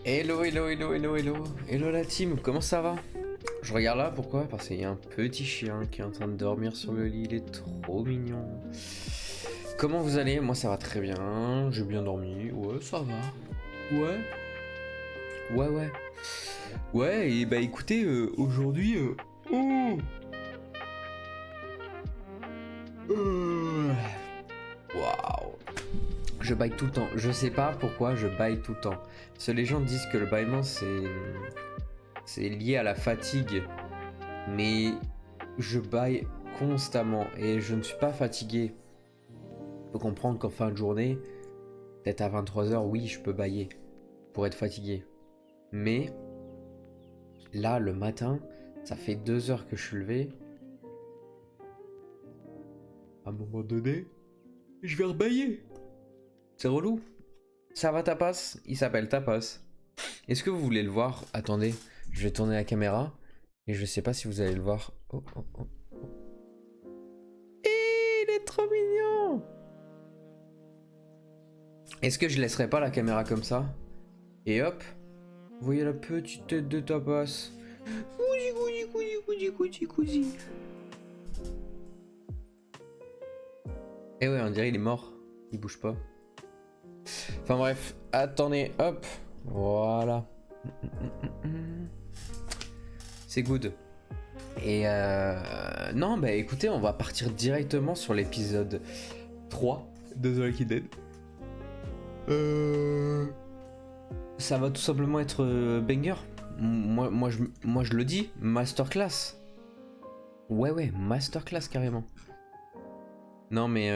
Hello, hello, hello, hello, hello. Hello la team, comment ça va? Je regarde là, pourquoi? Parce qu'il y a un petit chien qui est en train de dormir sur le lit, il est trop mignon. Comment vous allez? Moi ça va très bien, j'ai bien dormi, ouais ça va. Ouais. Ouais, ouais. Ouais, et bah écoutez, aujourd'hui... oh Waouh. Je baille tout le temps, je sais pas pourquoi je baille tout le temps. Parce que les gens disent que le bâillement c'est lié à la fatigue. Mais je baille constamment et je ne suis pas fatigué. Faut comprendre qu'en fin de journée, peut-être à 23 h, oui, je peux bailler pour être fatigué. Mais là, le matin, ça fait 2 heures que je suis levé. À un moment donné, je vais rebailler. C'est relou. Ça va Tapas? Il s'appelle Tapas. Est-ce que vous voulez le voir? Attendez, je vais tourner la caméra et je sais pas si vous allez le voir. Oh, oh, oh. Il est trop mignon! Est-ce que je laisserai pas la caméra comme ça? Et hop, vous voyez la petite tête de Tapas. Cousi, cousi, cousi, cousi, cousi, cousi. Eh ouais, on dirait il est mort. Il bouge pas. Enfin bref, attendez, hop. Voilà. C'est good. Et non, bah écoutez, on va partir directement sur l'épisode 3 de The Walking Dead. Ça va tout simplement être banger. Moi, je le dis, masterclass. Ouais, masterclass carrément. Non mais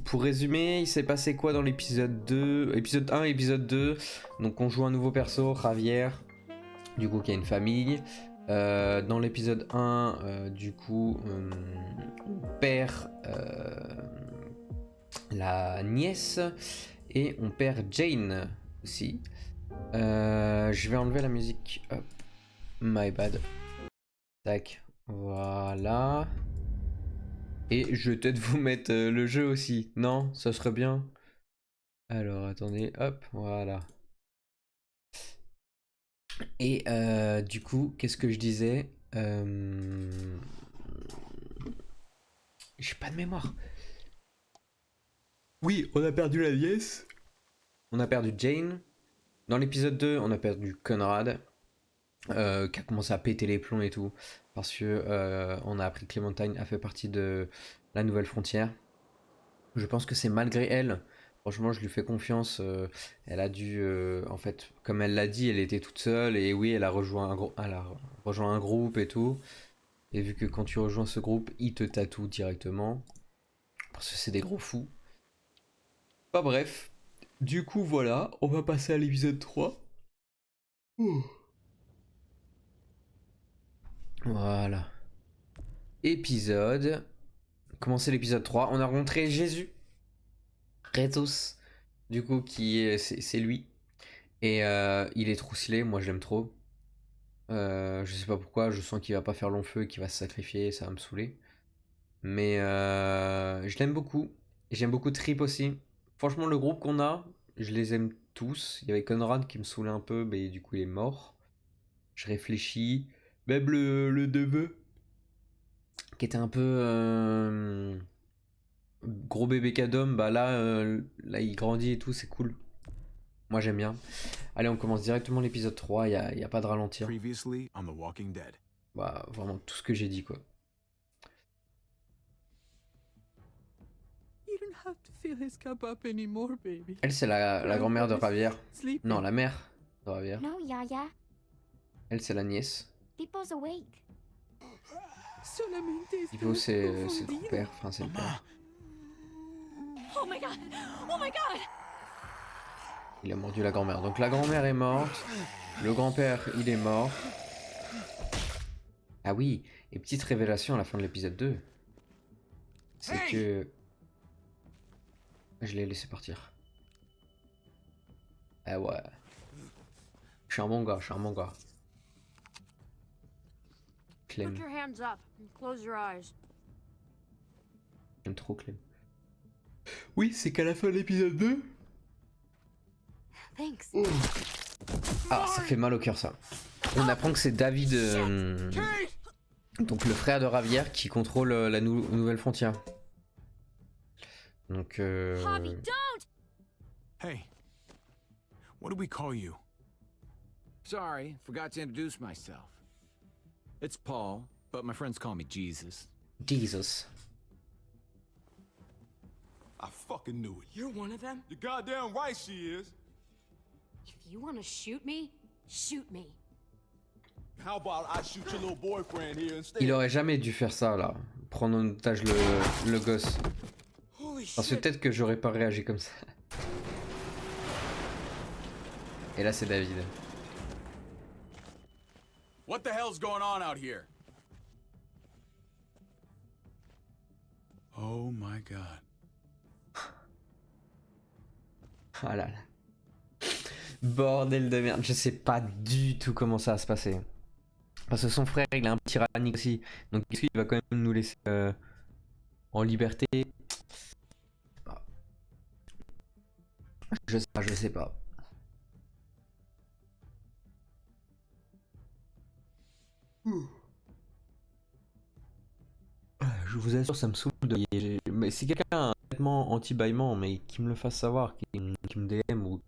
pour résumer, il s'est passé quoi dans l'épisode 2? Épisode 1 et épisode 2. Donc on joue un nouveau perso, Javier, du coup qui a une famille. Dans l'épisode 1, du coup, on perd la nièce et on perd Jane aussi. Je vais enlever la musique. Hop. My bad. Tac. Voilà. Et je vais peut-être vous mettre le jeu aussi. Non, ça serait bien. Alors attendez, hop, voilà. Et du coup, qu'est-ce que je disais? J'ai pas de mémoire. Oui, on a perdu la nièce. On a perdu Jane. Dans l'épisode 2, on a perdu Conrad. Qui a commencé à péter les plombs et tout. Parce que on a appris que Clémentine a fait partie de la nouvelle frontière. Je pense que c'est malgré elle. Franchement, je lui fais confiance. Elle a dû, en fait, comme elle l'a dit, elle était toute seule et oui, elle a rejoint un groupe et tout. Et vu que quand tu rejoins ce groupe, ils te tatouent directement parce que c'est des gros fous. Bah bref. Du coup, voilà, on va passer à l'épisode 3. Ouh. Voilà. Épisode. Commencer l'épisode 3. On a rencontré Jésus. Retos. Du coup, c'est lui. Et il est trop stylé, moi je l'aime trop. Je sais pas pourquoi, je sens qu'il va pas faire long feu et qu'il va se sacrifier, ça va me saouler. Mais je l'aime beaucoup. J'aime beaucoup Trip aussi. Franchement, le groupe qu'on a, je les aime tous. Il y avait Conrad qui me saoulait un peu, mais du coup il est mort. Je réfléchis. Même le neveu, qui était un peu gros bébé cadom, bah là il grandit et tout, c'est cool. Moi j'aime bien. Allez, on commence directement l'épisode 3, y a pas de ralentir. Bah, vraiment tout ce que j'ai dit quoi. Elle, c'est la grand-mère de Javier. Non, la mère de Javier. No, Yaya. Elle, c'est la nièce. People's awake. Ivo, c'est le grand-père. Enfin, c'est le père. Oh my god! Oh my god! Il a mordu la grand-mère. Donc la grand-mère est morte. Le grand-père, il est mort. Ah oui, et petite révélation à la fin de l'épisode 2. C'est que... Je l'ai laissé partir. Ah ouais. Je suis un bon gars, je suis un bon gars. Clem. Put your hands up and close your eyes. J'aime trop Clem. Oui, c'est qu'à la fin de l'épisode 2. Thanks. Oh. Ah, ça fait mal au cœur ça. On apprend que c'est David, donc le frère de Ravière, qui contrôle la nouvelle frontière. Donc Javi, don't! Hey, what do we call you? Sorry, forgot to introduce myself. It's Paul, but my friends call me Jesus. Jesus. I fucking knew it. You're one of them? You're goddamn right she is. If you want to shoot me, shoot me. How about I shoot your little boyfriend here instead? Il aurait jamais dû faire ça là, prendre en otage le gosse. Holy Parce que shit. peut-être que j'aurais pas réagi comme ça. Et là c'est David. What the hell's going on out here? Oh my god. Ah là là. Bordel de merde, je sais pas du tout comment ça va se passer. Parce que son frère il a un petit tyrannique aussi. Donc est-ce qu'il va quand même nous laisser en liberté? Je sais pas. Je vous assure, ça me saoule de... Mais si quelqu'un a un traitement anti-bâillement, mais qui me le fasse savoir, qui me DM ou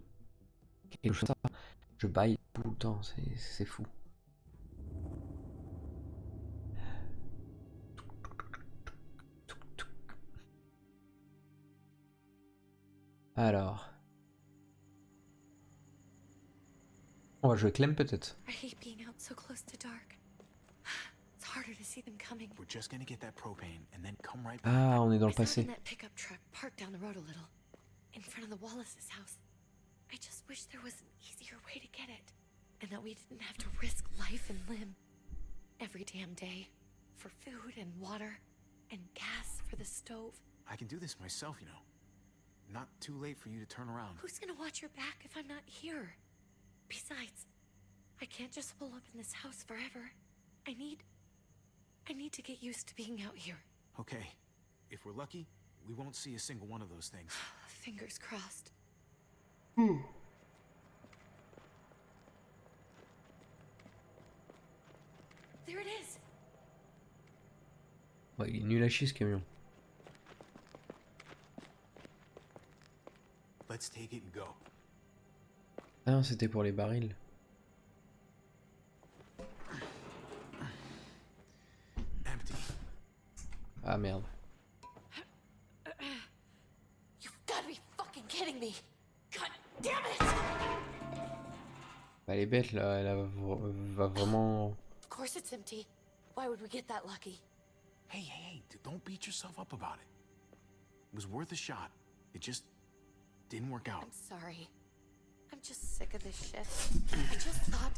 quelque chose comme ça, je baille tout le temps, c'est fou. Alors... On va jouer Clem peut-être. I hate being out so close to dark. It's harder to see them coming. We're just gonna get that propane and then come right back. Ah, on est dans I le saw them in passé. that pickup truck parked down the road a little, in front of the Wallace's house. I just wish there was an easier way to get it, and that we didn't have to risk life and limb every damn day for food and water and gas for the stove. I can do this myself, you know. Not too late for you to turn around. Who's gonna watch your back if I'm not here? Besides, I can't just hole up in this house forever. I need to get used to being out here. Okay. If we're lucky, we won't see a single one of those things. Fingers crossed. There it is. Ouais, il est nul à chier ce camion. Let's take it and go. Ah non, c'était pour les barils. Empty. Ah merde. You've gotta be fucking kidding me. God damn it! Bah, elle est bête là, va vraiment... Of course it's empty. Why would we get that lucky? Hey, don't beat yourself up about it. It was worth a shot. It just didn't work out. I'm sorry. I'm just sick of this shit. I just thought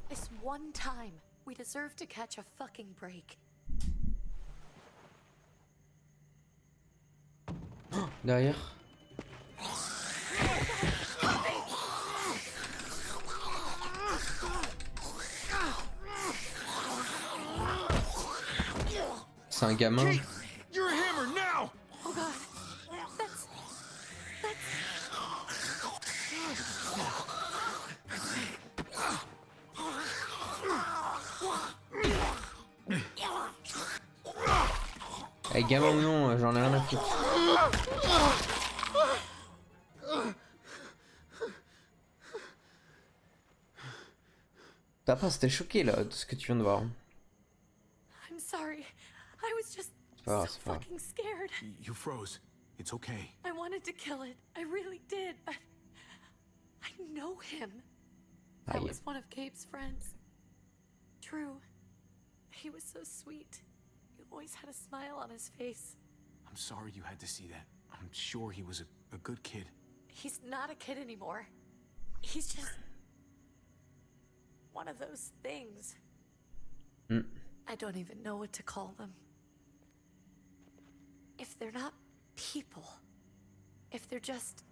this one time we deserve to catch a fucking break. Derrière. C'est un gamin. You're a hammer now! Oh god. That's Eh, gamin ou non, j'en ai rien à foutre. T'as pas, c'était choqué là de ce que tu viens de voir. I'm sorry. I was just pas grave, so c'est pas grave. fucking scared. You froze. It's okay. I wanted to kill it. I really did, but I know him. That Aïe. was one of Gabe's friends. Drew. He was so sweet. He always had a smile on his face. I'm sorry you had to see that. I'm sure he was a good kid. He's not a kid anymore. He's just one of those things. Hmm. I don't even know what to call them. If they're not people, if they're just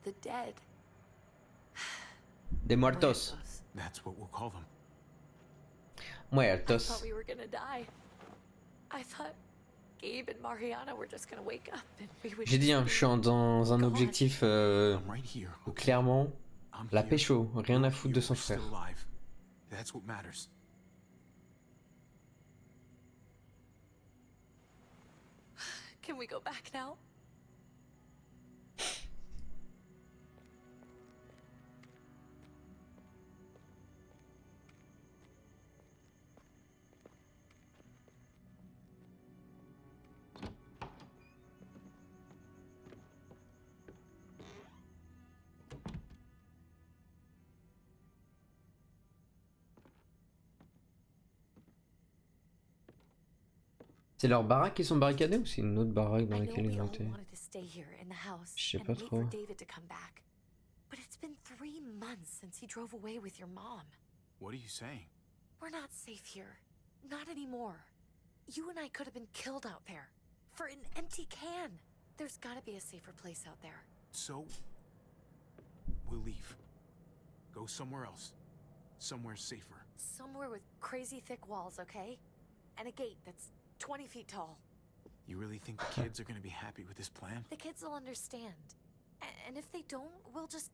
the dead. Des muertos. That's what we'll call them. I Muertos. thought we were gonna die. I thought Gabe and Mariana were just gonna wake up and we would J'ai dit, hein, je suis dans un Go on. objectif I'm right here. où clairement, I'm La here. pécho, rien à You're foutre de here. son We're still frère. alive. That's what matters. Can we go back now? C'est leur baraque qui sont barricadés ou c'est une autre baraque dans I know laquelle we ils ont all été? wanted to stay here in the house Je sais and pas wait for trop. David to come back. But it's been 3 months since he drove away with your mom. What are you saying? We're not safe here. Not anymore. You and I could have been killed out there. For an empty can. There's gotta be a safer place out there. So, we'll leave. Go somewhere else. Somewhere safer. Somewhere with crazy thick walls, okay? And a gate that's 20 feet tall. You really think the kids are gonna be happy with this plan? The kids will understand. And if they don't, we'll just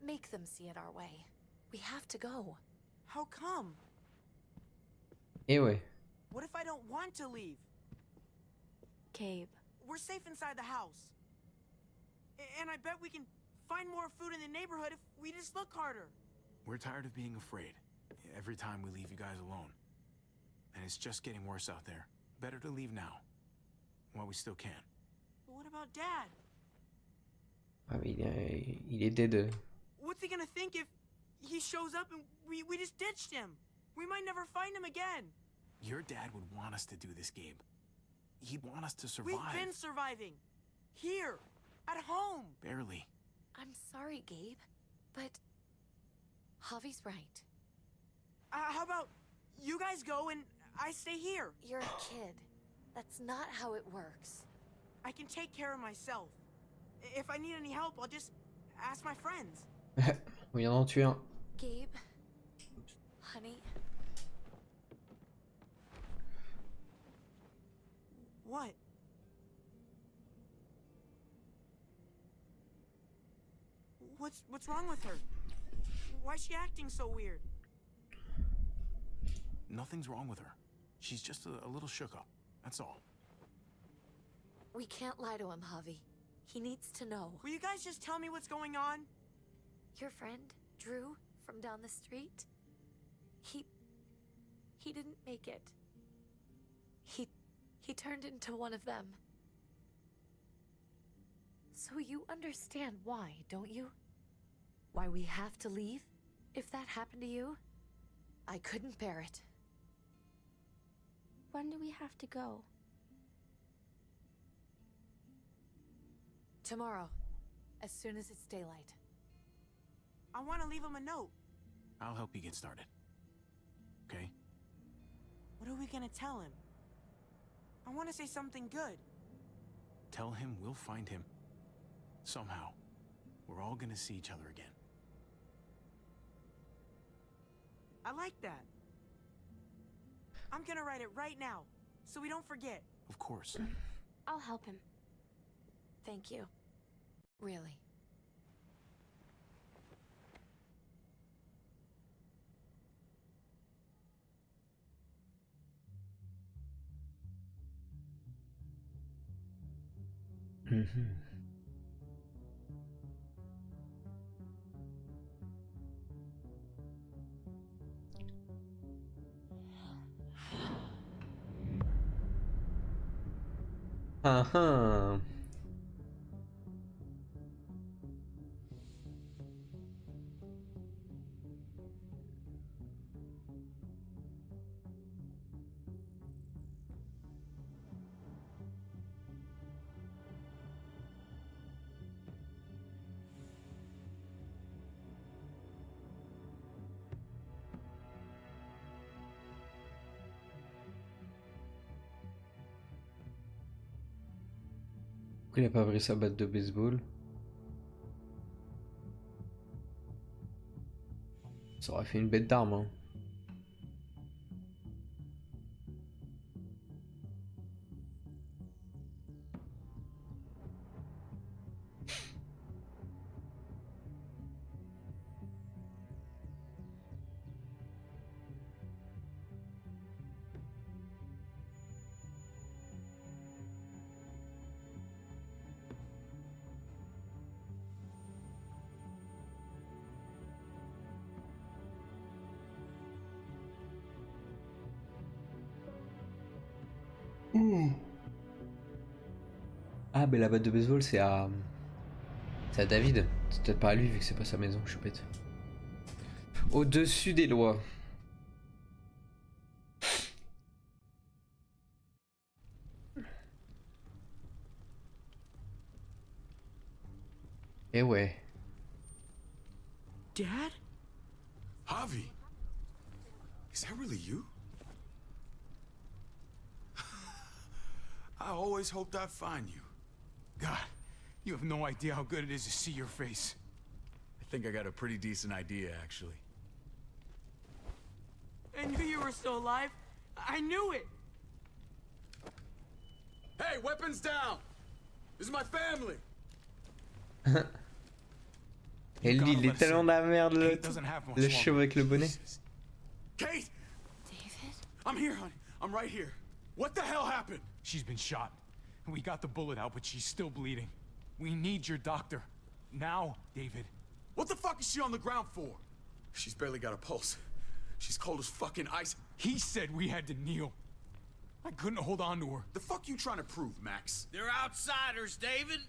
make them see it our way. We have to go. How come? Et ouais. What if I don't want to leave? Gabe. We're safe inside the house. And I bet we can find more food in the neighborhood if we just look harder. We're tired of being afraid. Every time we leave you guys alone. And it's just getting worse out there. Better to leave now. While we still can. But what about Dad? Ah, mais il est dead. What's he gonna think if he shows up and we just ditched him? We might never find him again. Your dad would want us to do this, Gabe. He'd want us to survive. We've been surviving. Here. At home. Barely. I'm sorry, Gabe, but Javi's right. How about you guys go and I stay here? You're a kid. That's not how it works. I can take care of myself. If I need any help, I'll just ask my friends. On vient d'en tuer un. Gabe, honey, What? What's wrong with her? Why's she acting so weird? Nothing's wrong with her. She's just a little shook up. That's all. we can't lie to him, Javi. He needs to know. Will you guys just tell me what's going on? Your friend, Drew, from down the street, he didn't make it. He turned into one of them. So you understand why, don't you? Why we have to leave? If that happened to you, I couldn't bear it. When do we have to go? Tomorrow, as soon as it's daylight. I want to leave him a note. I'll help you get started. Okay? What are we gonna tell him? I want to say something good. Tell him we'll find him. Somehow. We're all gonna see each other again. I like that. I'm gonna write it right now, so we don't forget. Of course. I'll help him. Thank you. Really. Mhm. Ah ah. Pourquoi il a pas pris sa batte de baseball? Ça aurait fait une bête d'arme, hein. Ah, mais la batte de baseball, c'est à... C'est à David. C'est peut-être pas à lui, vu que c'est pas sa maison, je suis bête. Au-dessus des lois. Eh ouais. Dad? Javi, is that really you? I always hoped I'd find you. God, you have no idea how good it is to see your face. I think I got a pretty decent idea, actually. I knew you were still alive. I knew it. Hey, weapons down! This is my family! Et lui, il est tellement de la merde, Kate doesn't have much le chauve avec le bonnet. Kate! David? I'm here, honey. I'm right here. What the hell happened? She's been shot. We got the bullet out, but she's still bleeding. We need your doctor. Now, David. What the fuck is she on the ground for? She's barely got a pulse. She's cold as fucking ice. He said we had to kneel. I couldn't hold on to her. The fuck you trying to prove, Max? They're outsiders, David.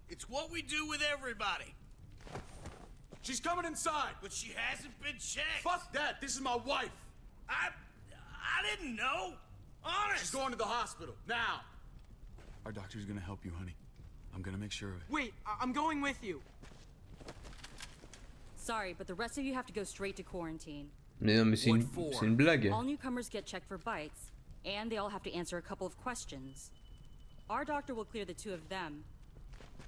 It's what we do with everybody. She's coming inside. But she hasn't been checked. Fuck that. This is my wife. I didn't know. Honest. She's going to the hospital now. Our doctor's gonna help you, honey. I'm gonna make sure of it. Wait, I'm going with you. Sorry, but the rest of you have to go straight to quarantine. Mais non, mais c'est une blague. All newcomers get checked for bites, and they all have to answer a couple of questions. Our doctor will clear the two of them.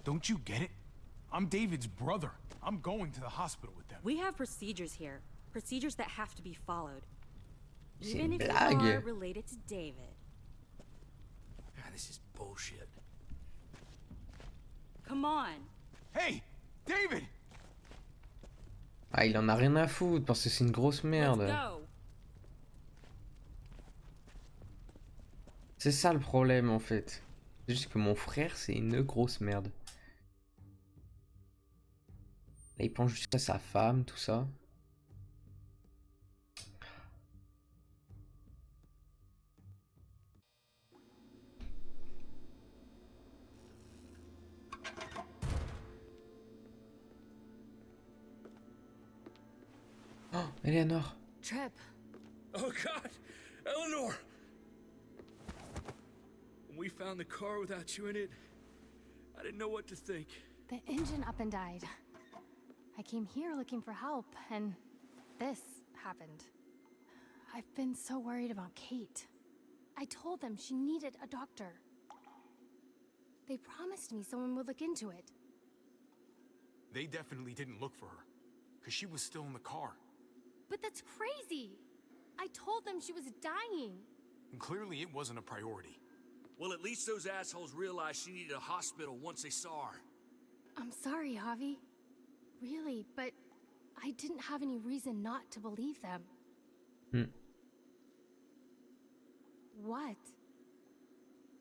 Don't you get it? I'm David's brother. I'm going to the hospital with them. We have procedures here, procedures that have to be followed. C'est Even une if you blague. are related to David. God, this is bullshit. Come on. Hey, David! Ah, il en a rien à foutre parce que c'est une grosse Let's merde. go. C'est ça le problème en fait. C'est juste que mon frère, c'est une grosse merde. Là, il pense juste à sa femme, tout ça. Oh, Eleanor. Trip. Oh God, Eleanor! When we found the car without you in it, I didn't know what to think. The engine up and died. I came here looking for help, and this happened. I've been so worried about Kate. I told them she needed a doctor. They promised me someone would look into it. They definitely didn't look for her, because she was still in the car. But that's crazy! I told them she was dying. And clearly it wasn't a priority. Well, at least those assholes realized she needed a hospital once they saw her. I'm sorry, Javi. Really, but I didn't have any reason not to believe them. Hmm. What?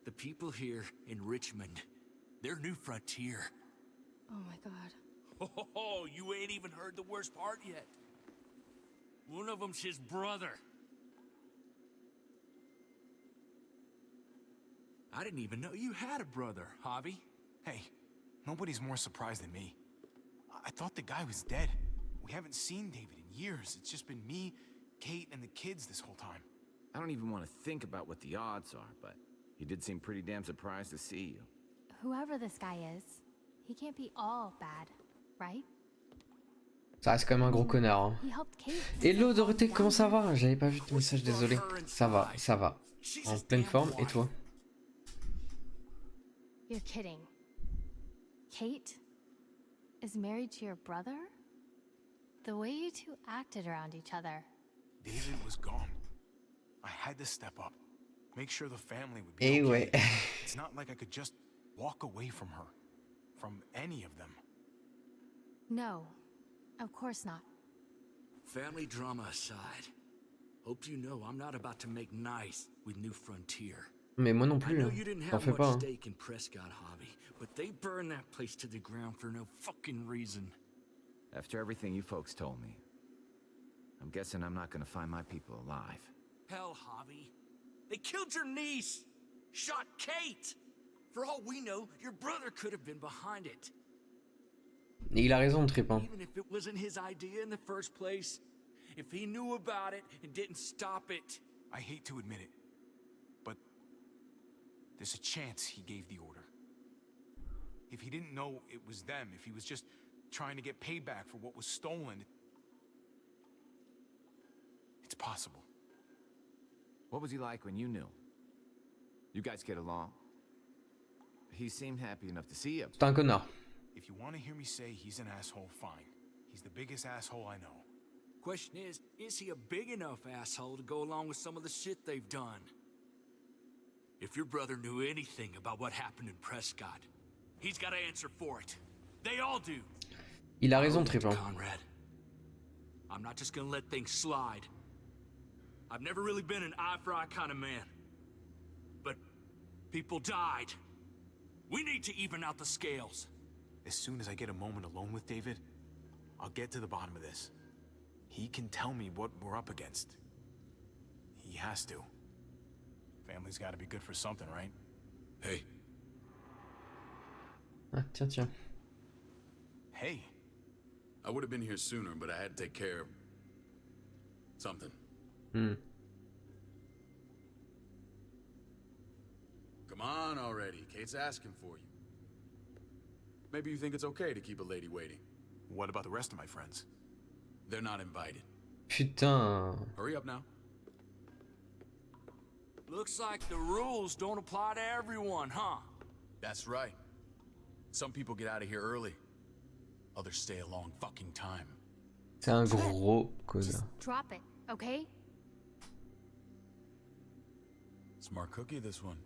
The people here in Richmond, their new frontier. Oh my god. Oh, you ain't even heard the worst part yet. One of them's his brother. I didn't even know you had a brother, Javi. Hey, nobody's more surprised than me. I thought the guy was dead. We haven't seen David in years. It's just been me, Kate, and the kids this whole time. I don't even want to think about what the odds are, but he did seem pretty damn surprised to see you. Whoever this guy is, he can't be all bad, right? Ça reste quand même un gros connard. Hein. He helped Kate. Hello Dorothée, comment ça va? J'avais pas vu ton message, désolé. Ça va, ça va. En pleine forme, et toi? You're kidding. Kate is married to your brother? The way you two acted around each other. David was gone. I had to step up. Make sure the family would be Eh okay. ouais. It's not like I could just walk away from her. From any of them. No, of course not. Family drama aside, hope you know I'm not about to make nice with New Frontier. Mais moi non I plus, know hein. you didn't T'en have fais much pas. Hein. stake in Prescott, Hobby, but they burned that place to the ground for no fucking reason. After everything you folks told me, I'm guessing I'm not gonna find my people alive. Hell, Hobby, they killed your niece. shot Kate. For all we know, your brother could have been behind it. Et il a raison, Trip. Hein. Even if it wasn't his idea in the first place, if he knew about it and didn't stop it. I hate to admit it, but there's a chance he gave the order. If he didn't know it was them, if he was just trying to get payback for what was stolen, it's possible. What was he like when you knew? You guys get along? He seemed happy enough to see you. C'est un connard. If you want to hear me say he's an asshole, fine. He's the biggest asshole I know. Question is he a big enough asshole to go along with some of the shit they've done? If your brother knew anything about what happened in Prescott, he's got to answer for it. They all do. Il a raison, Trip. Hein. Conrad, I'm not just gonna let things slide. I've never really been an eye-for-eye kind of man. But people died. We need to even out the scales. As soon as I get a moment alone with David, I'll get to the bottom of this. He can tell me what we're up against. He has to. Family's gotta be good for something, right? Hey. Ah, tiens. Hey. I would have been here sooner, but I had to take care of something. Hmm. Come on already. Kate's asking for you. Maybe you think it's okay to keep a lady waiting. What about the rest of my friends? They're not invited. Putain. Hurry up now. Looks like the rules don't apply to everyone, huh? That's right. Some people get out of here early. Others stay a long fucking time. C'est un gros connard. Just drop it, okay? Smart cookie, this one.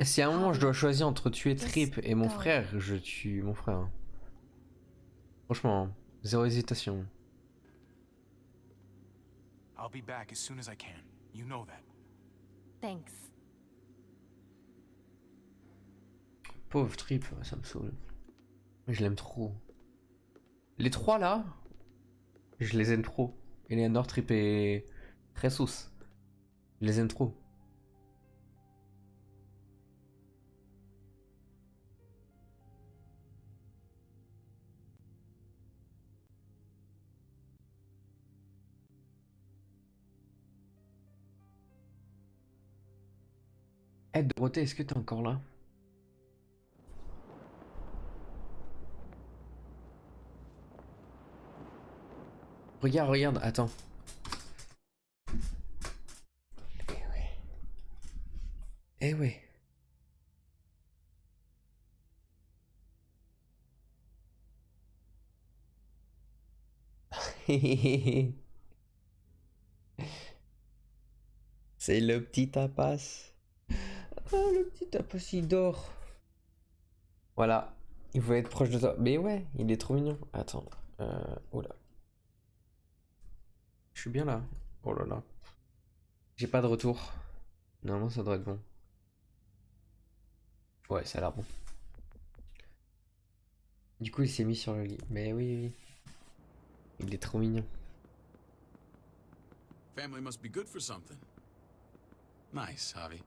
Si à un moment je dois choisir entre tuer Trip et mon frère, je tue mon frère. Franchement, zéro hésitation. I'll be back as soon as I can. You know that. Thanks. Pauvre Trip, ça me saoule. Je l'aime trop. Les trois là, je les aime trop. Eleanor, Trip et Jesus. Je les aime trop. Eh Dorothée, est-ce que t'es encore là? Regarde, attends. Eh ouais. C'est le petit tapas. Oh, le petit tapas, il dort. Voilà. Il voulait être proche de toi. Mais ouais, il est trop mignon. Attends. Oh là. Je suis bien là. Oh là là. J'ai pas de retour. Normalement, ça devrait être bon. Ouais, ça a l'air bon. Du coup, il s'est mis sur le lit. Mais oui. Il est trop mignon. Family must be good for something. Nice, Javi.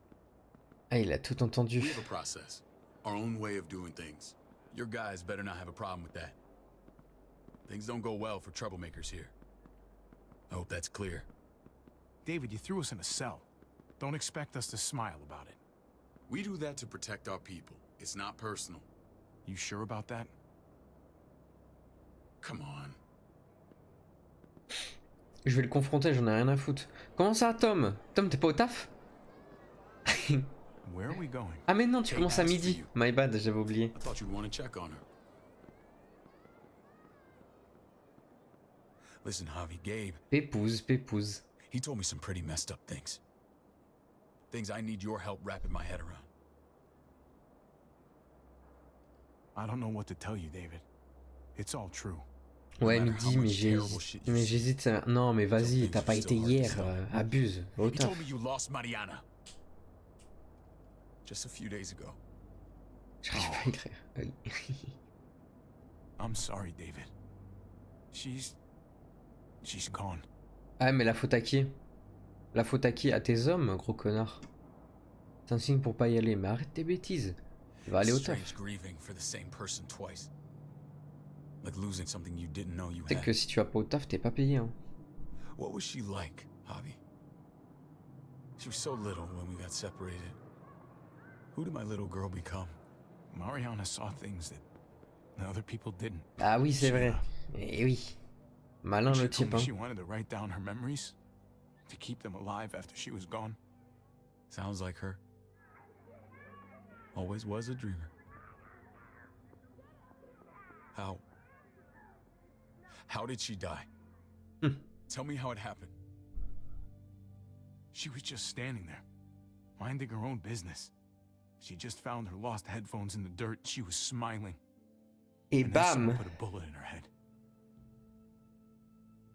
Ah, il a tout entendu. We have a process. Our own way of doing things. Your guys better not have a problem with that. Things don't go well for troublemakers here. I hope that's clear. David, you threw us in a cell. Don't expect us to smile about it. We do that to protect our people. It's not personal. You sure about that? Come on. Je vais le confronter, j'en ai rien à foutre. Comment ça, Tom? Tom, t'es pas au taf? Where are we going? Ah mais non, tu commences à midi. My bad, j'avais oublié. I thought you'd want to check on her. Listen, Javi, Gabe. Pépouze. He told me some pretty messed up things. Things I need your help wrapping my head around. I don't know what to tell you, David. It's all true. Ouais, midi, mais j'hésite. Non, mais vas-y, t'as pas été hier. Abuse. Au He taf. told me you lost Mariana. Just a few days ago. J'arrive pas à écrire. Oui. I'm sorry, David. She's gone. Ah, mais la faute à qui? La faute à qui? À tes hommes, gros connard. C'est un signe pour pas y aller, mais arrête tes bêtises. Va aller au taf. Strange grieving for the same person twice. Like losing something you didn't know you Peut-être had. que si tu vas pas au taf, t'es pas payé. Hein. What was she like, Javi? She was so little when we got separated. Who did my little girl become? Mariana saw things that other people didn't. Ah oui, c'est She, vrai. Eh oui. Malin she le told type. me Hein. she wanted to write down her memories to keep them alive after she was gone. Sounds like her. Always was a dreamer. How did she die? Tell me how it happened. She was just standing there, minding her own business. She just found her lost headphones in the dirt. She was smiling. Et And then someone bam. put a bullet in her head.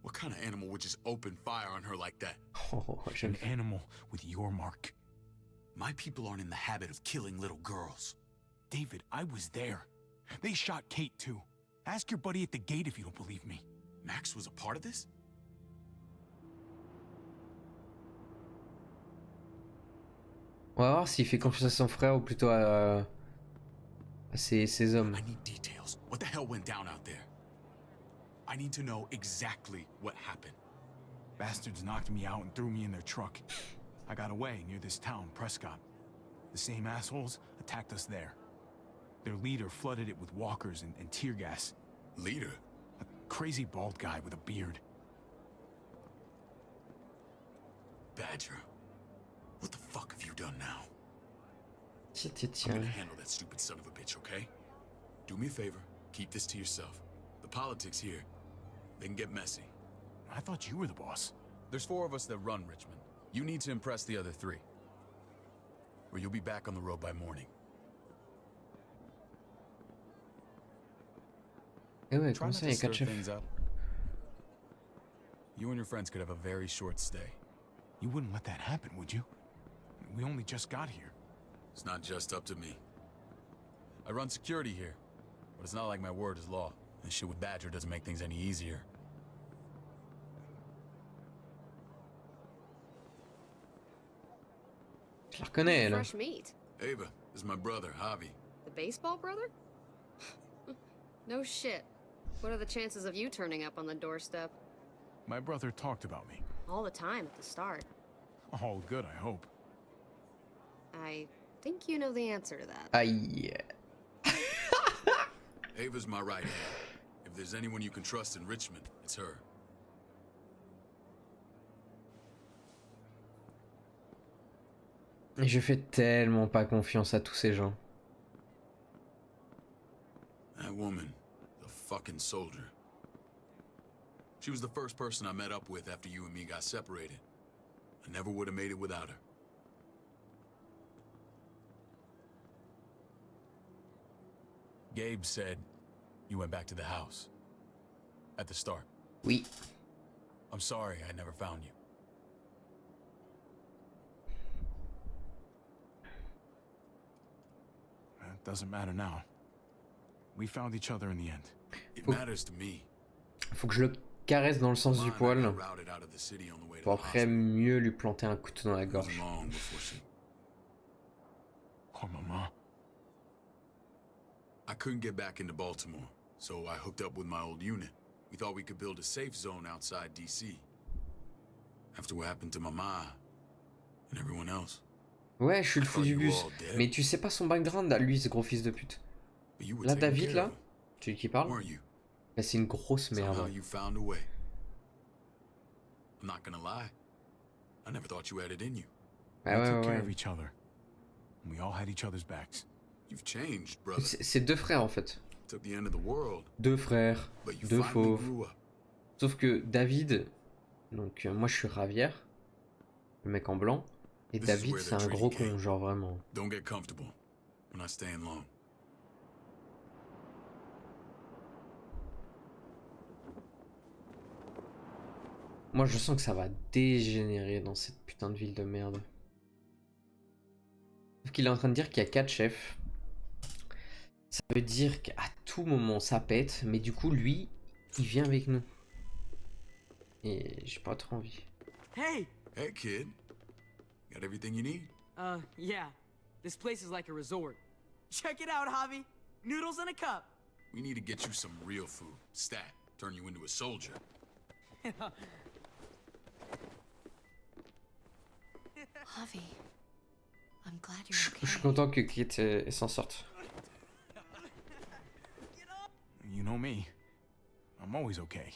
What kind of animal would just open fire on her like that? Oh, An animal with your mark. My people aren't in the habit of killing little girls. David, I was there. They shot Kate too. Ask your buddy at the gate if you don't believe me. Max was a part of this? On va voir s'il fait confiance à son frère ou plutôt à ses hommes. I need details. What the hell went down out there? I need to know exactly what happened. Bastards knocked me out and threw me in their truck. I got away near this town, Prescott. The same assholes attacked us there. Their leader flooded it with walkers and tear gas. Leader? A crazy bald guy with a beard. Badger. What the fuck have you done now? Tiens, I'm tiens. gonna handle that stupid son of a bitch, okay? Do me a favor, keep this to yourself. The politics here, they can get messy. I thought you were the boss. There's 4 of us that run Richmond. You need to impress the other 3. Or you'll be back on the road by morning. Eh ouais, Try comment not ça, to il y a 4 stir chefs? things up. You and your friends could have a very short stay. You wouldn't let that happen, would you? We only just got here. It's not just up to me. I run security here, but it's not like my word is law. This shit with Badger doesn't make things any easier. Je la reconnais, elle. Fresh meat. Ava, this is my brother, Javi. The baseball brother? No shit. What are the chances of you turning up on the doorstep? My brother talked about me. All the time at the start. All good, I hope. I think you know the answer to that. Aïe. Ava's my right hand. If there's anyone you can trust in Richmond, it's her. Et je fais tellement pas confiance à tous ces gens. That woman, the fucking soldier. She was the first person I met up with after you and me got separated. I never would have made it without her. Gabe said you went back to the house. At the start. Oui. I'm sorry I never found you. It doesn't matter now. We found each other in the end. It matters to me. Faut que je le caresse dans le sens du poil Routed out of the city on the way to pour the après hospital. mieux lui planter un couteau dans la It was gorge. long before she... Oh, Mama. I couldn't get back into Baltimore, so I hooked up with my old unit. We thought we could build a safe zone outside DC. After what happened to Mama and everyone else. Ouais, je suis le fou du bus. Mais tu sais pas son background à lui, ce gros fils de pute. But you were Là, taking David, care là, of him, celui qui parle, weren't you? bah, c'est une grosse Somehow merde. you found a way. I'm not gonna lie. I never thought you had it in you. Ah We ouais, took ouais, care ouais. of each other. We all had each other's backs. You've changed, brother. C'est 2 frères en fait. Took the end of the world, 2 frères, but you 2 finally fauves. grew up. Sauf que David, donc moi je suis Ravière, le mec en blanc, et This is David where c'est the un gros trading con, genre vraiment. Don't get comfortable. We're not staying long. Moi je sens que ça va dégénérer dans cette putain de ville de merde. Sauf qu'il est en train de dire qu'il y a 4 chefs. Ça veut dire qu'à tout moment ça pète, mais du coup lui, il vient avec nous. Et j'ai pas trop envie. Hey! Hey, kid. Got everything you need? Yeah. This place is like a resort. Check it out, Javi. Noodles in a cup. We need to get you some real food. Stat. Turn you into a soldier. Javi, I'm glad you're Je suis okay. content que Kate s'en sorte. You know me. I'm always okay.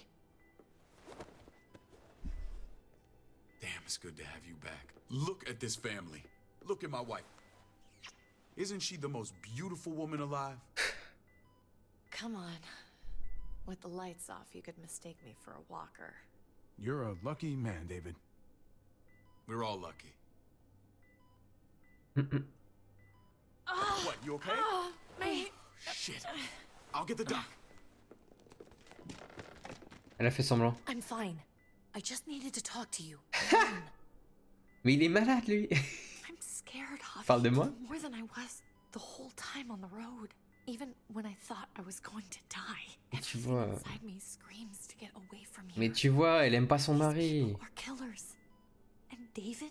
Damn, it's good to have you back. Look at this family. Look at my wife. Isn't she the most beautiful woman alive? Come on. With the lights off, you could mistake me for a walker. You're a lucky man, David. We're all lucky. What, you okay? Mate. Shit. I'll get the doc. Elle a fait semblant. I'm fine. I just needed to talk to you. Mais il est malade, lui. I'm scared, Javi. Parle de moi. More than I was the whole time on the road. Even when I thought I was going to die. Tu Everything vois. inside me screams to get away from here. Mais tu vois, elle aime pas son These mari. people are killers. And David?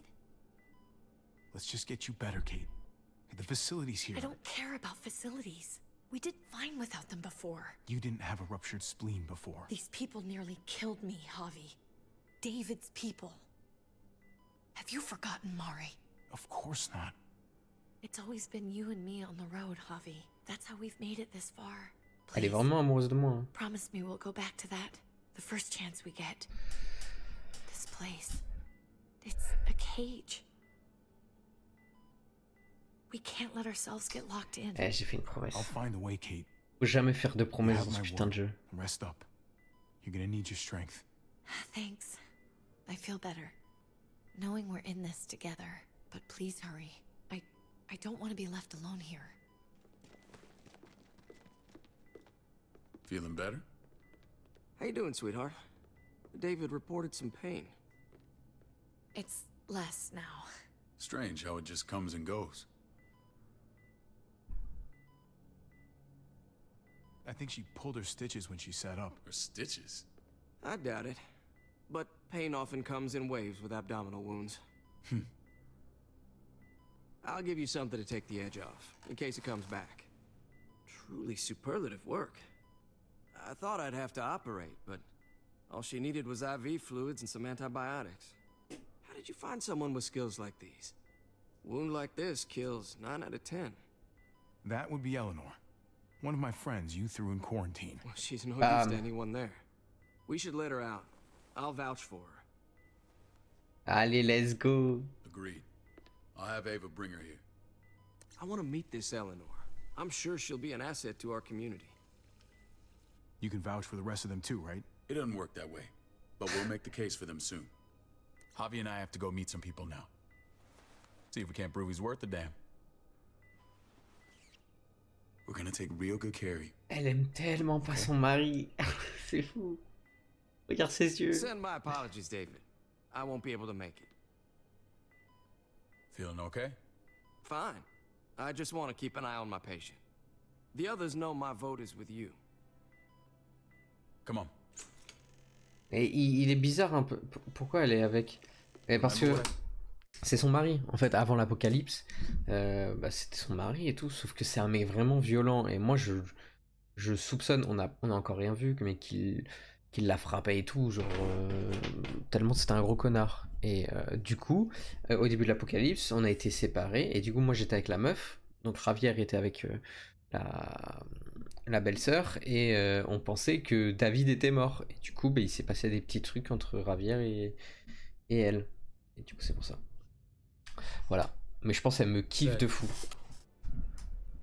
Let's just get you better, Kate. The facility's here. I don't care about facilities. We did fine without them before. You didn't have a ruptured spleen before. These people nearly killed me, Javi. David's people. Have you forgotten, Mari? Of course not. It's always been you and me on the road, Javi. That's how we've made it this far. Elle est Please, vraiment amoureuse de moi. Hein. promise me we'll go back to that the first chance we get. This place. It's a cage. We can't let ourselves get locked in. Eh, j'ai fait une promesse. I'll find a way, Kate. Faut jamais faire de You promesses have dans ce my putain de word. jeu. Rest up. You're gonna need your strength. Thanks. I feel better. Knowing we're in this together. But please hurry. I don't want to be left alone here. Feeling better? How you doing, sweetheart? David reported some pain. It's less now. Strange how it just comes and goes. I think she pulled her stitches when she sat up. Her stitches? I doubt it. But pain often comes in waves with abdominal wounds. I'll give you something to take the edge off, in case it comes back. Truly superlative work. I thought I'd have to operate, but all she needed was IV fluids and some antibiotics. How did you find someone with skills like these? A wound like this kills 9 out of 10. That would be Eleanor. One of my friends you threw in quarantine. Well, she's no use to anyone there. We should let her out. I'll vouch for her. Allez, let's go. Agreed. I'll have Ava bring her here. I want to meet this Eleanor. I'm sure she'll be an asset to our community. You can vouch for the rest of them too, right? It doesn't work that way, but we'll make the case for them soon. Javi and I have to go meet some people now. See if we can't prove he's worth the damn. We're gonna take real good care of you. Elle aime tellement pas son mari. C'est fou. Regarde ses yeux. Send my apologies, David. I won't be able to make it. Feeling okay? Fine. I just want to keep an eye on my patient. The others know my vote is with you. Come on. Et il est bizarre un peu. Pourquoi elle est avec? Parce que c'est son mari. En fait, avant l'apocalypse, c'était son mari et tout. Sauf que c'est un mec vraiment violent. Et moi, je soupçonne, on a encore rien vu, mais qu'il la frappait et tout. Genre, tellement c'était un gros connard. Et du coup, au début de l'apocalypse, on a été séparés. Et du coup, moi, j'étais avec la meuf. Donc, Javier était avec la belle-sœur. Et on pensait que David était mort. Et du coup, il s'est passé des petits trucs entre Javier et elle. Et du coup, c'est pour ça. Voilà. Mais je pense qu'elle me kiffe de fou.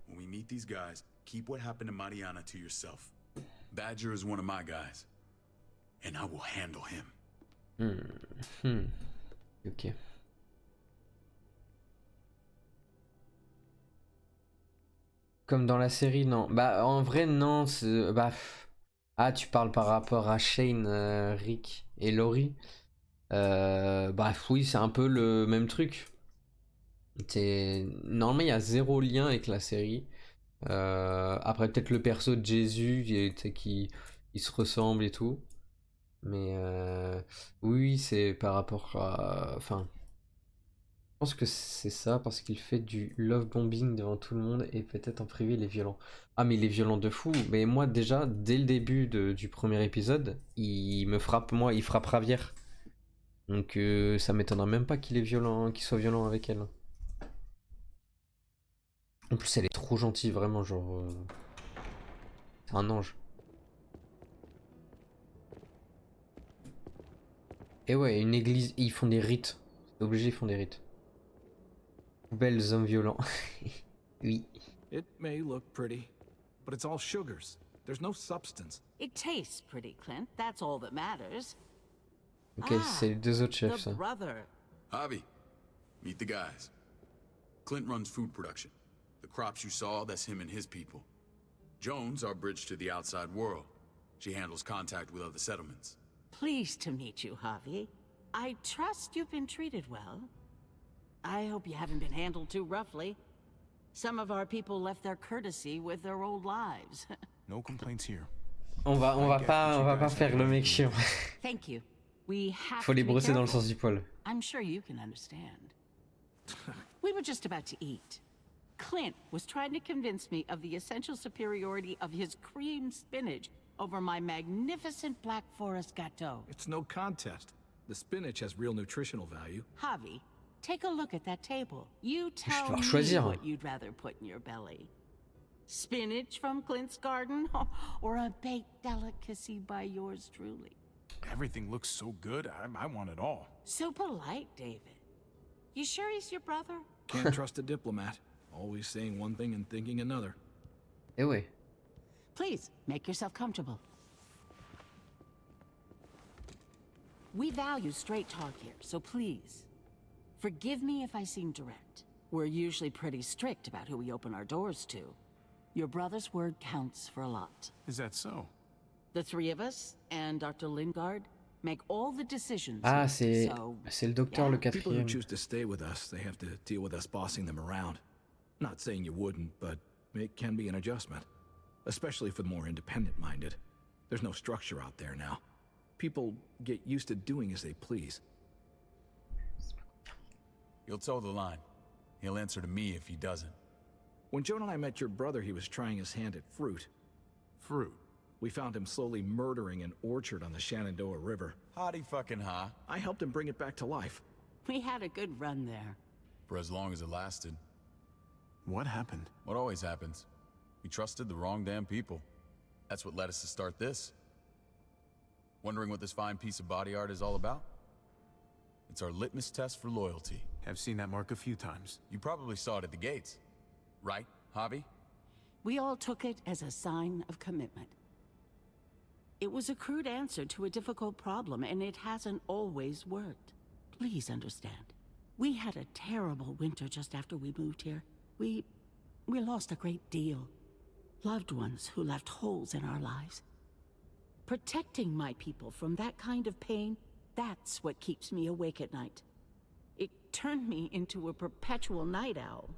When we meet these guys, keep what happened to Mariana to yourself. Badger is one of my guys, and I will handle him. Ok. Comme dans la série, non. Bah, en vrai, non. Ah, tu parles par rapport à Shane, Rick et Laurie. Oui, c'est un peu le même truc. Normalement, il y a zéro lien avec la série. Après, peut-être le perso de Jésus qui se ressemble et tout. Mais oui, c'est par rapport à... Enfin, pense que c'est ça, parce qu'il fait du love bombing devant tout le monde et peut-être en privé il est violent. Ah mais il est violent de fou, mais moi déjà, dès le début du premier épisode, il me frappe, moi, il frappe Ravière. Donc ça m'étonnerait même pas qu'il est violent, qu'il soit violent avec elle. En plus elle est trop gentille, vraiment, genre... c'est un ange. Et ouais, une église, ils font des rites. C'est obligé, ils font des rites. Belles hommes violents. Oui. It may look pretty, but it's all sugars. There's no substance. It tastes pretty, Clint. That's all that matters. Ok, c'est les deux autres chefs, The ça. brother. Javi, meet the guys. Clint runs food production. The crops you saw, that's him and his people. Jones, our bridge to the outside world. She handles contact with other settlements. Pleased to meet you, Javi. I trust you've been treated well. I hope you haven't been handled too roughly. Some of our people left their courtesy with their old lives. No complaints here. On va pas faire le mec chiant. Thank you. We have Faut les to be brosser dans le careful. sens du poil. I'm sure you can understand. We were just about to eat. Clint was trying to convince me of the essential superiority of his cream spinach over my magnificent Black Forest gâteau. It's no contest. The spinach has real nutritional value. Javi, take a look at that table. You tell devoir me choisir. what you'd rather put in your belly. Spinach from Clint's garden or a baked delicacy by yours truly? Everything looks so good. I want it all. So polite, David. You sure he's your brother? Can't trust a diplomat. Always saying one thing and thinking another. Eh ouais. Please, make yourself comfortable. We value straight talk here, so please, forgive me if I seem direct. We're usually pretty strict about who we open our doors to. Your brother's word counts for a lot. Is that so? The three of us and Dr. Lingard make all the decisions. Ah, here, c'est le docteur, le People who quatrième. choose to stay with us, they have to deal with us bossing them around. Not saying you wouldn't, but it can be an adjustment. Especially for the more independent-minded. There's no structure out there now. People get used to doing as they please. He'll toe the line. He'll answer to me if he doesn't. When Joan and I met your brother, he was trying his hand at fruit. Fruit? We found him slowly murdering an orchard on the Shenandoah River. Howdy fucking ha. I helped him bring it back to life. We had a good run there. For as long as it lasted. What happened? What always happens. We trusted the wrong damn people. That's what led us to start this. Wondering what this fine piece of body art is all about? It's our litmus test for loyalty. I've seen that mark a few times. You probably saw it at the gates. Right, Javi? We all took it as a sign of commitment. It was a crude answer to a difficult problem, and it hasn't always worked. Please understand. We had a terrible winter just after we moved here. We lost a great deal. Loved ones who left holes in our lives. Protecting my people from that kind of pain, that's what keeps me awake at night. It turned me into a perpetual night owl.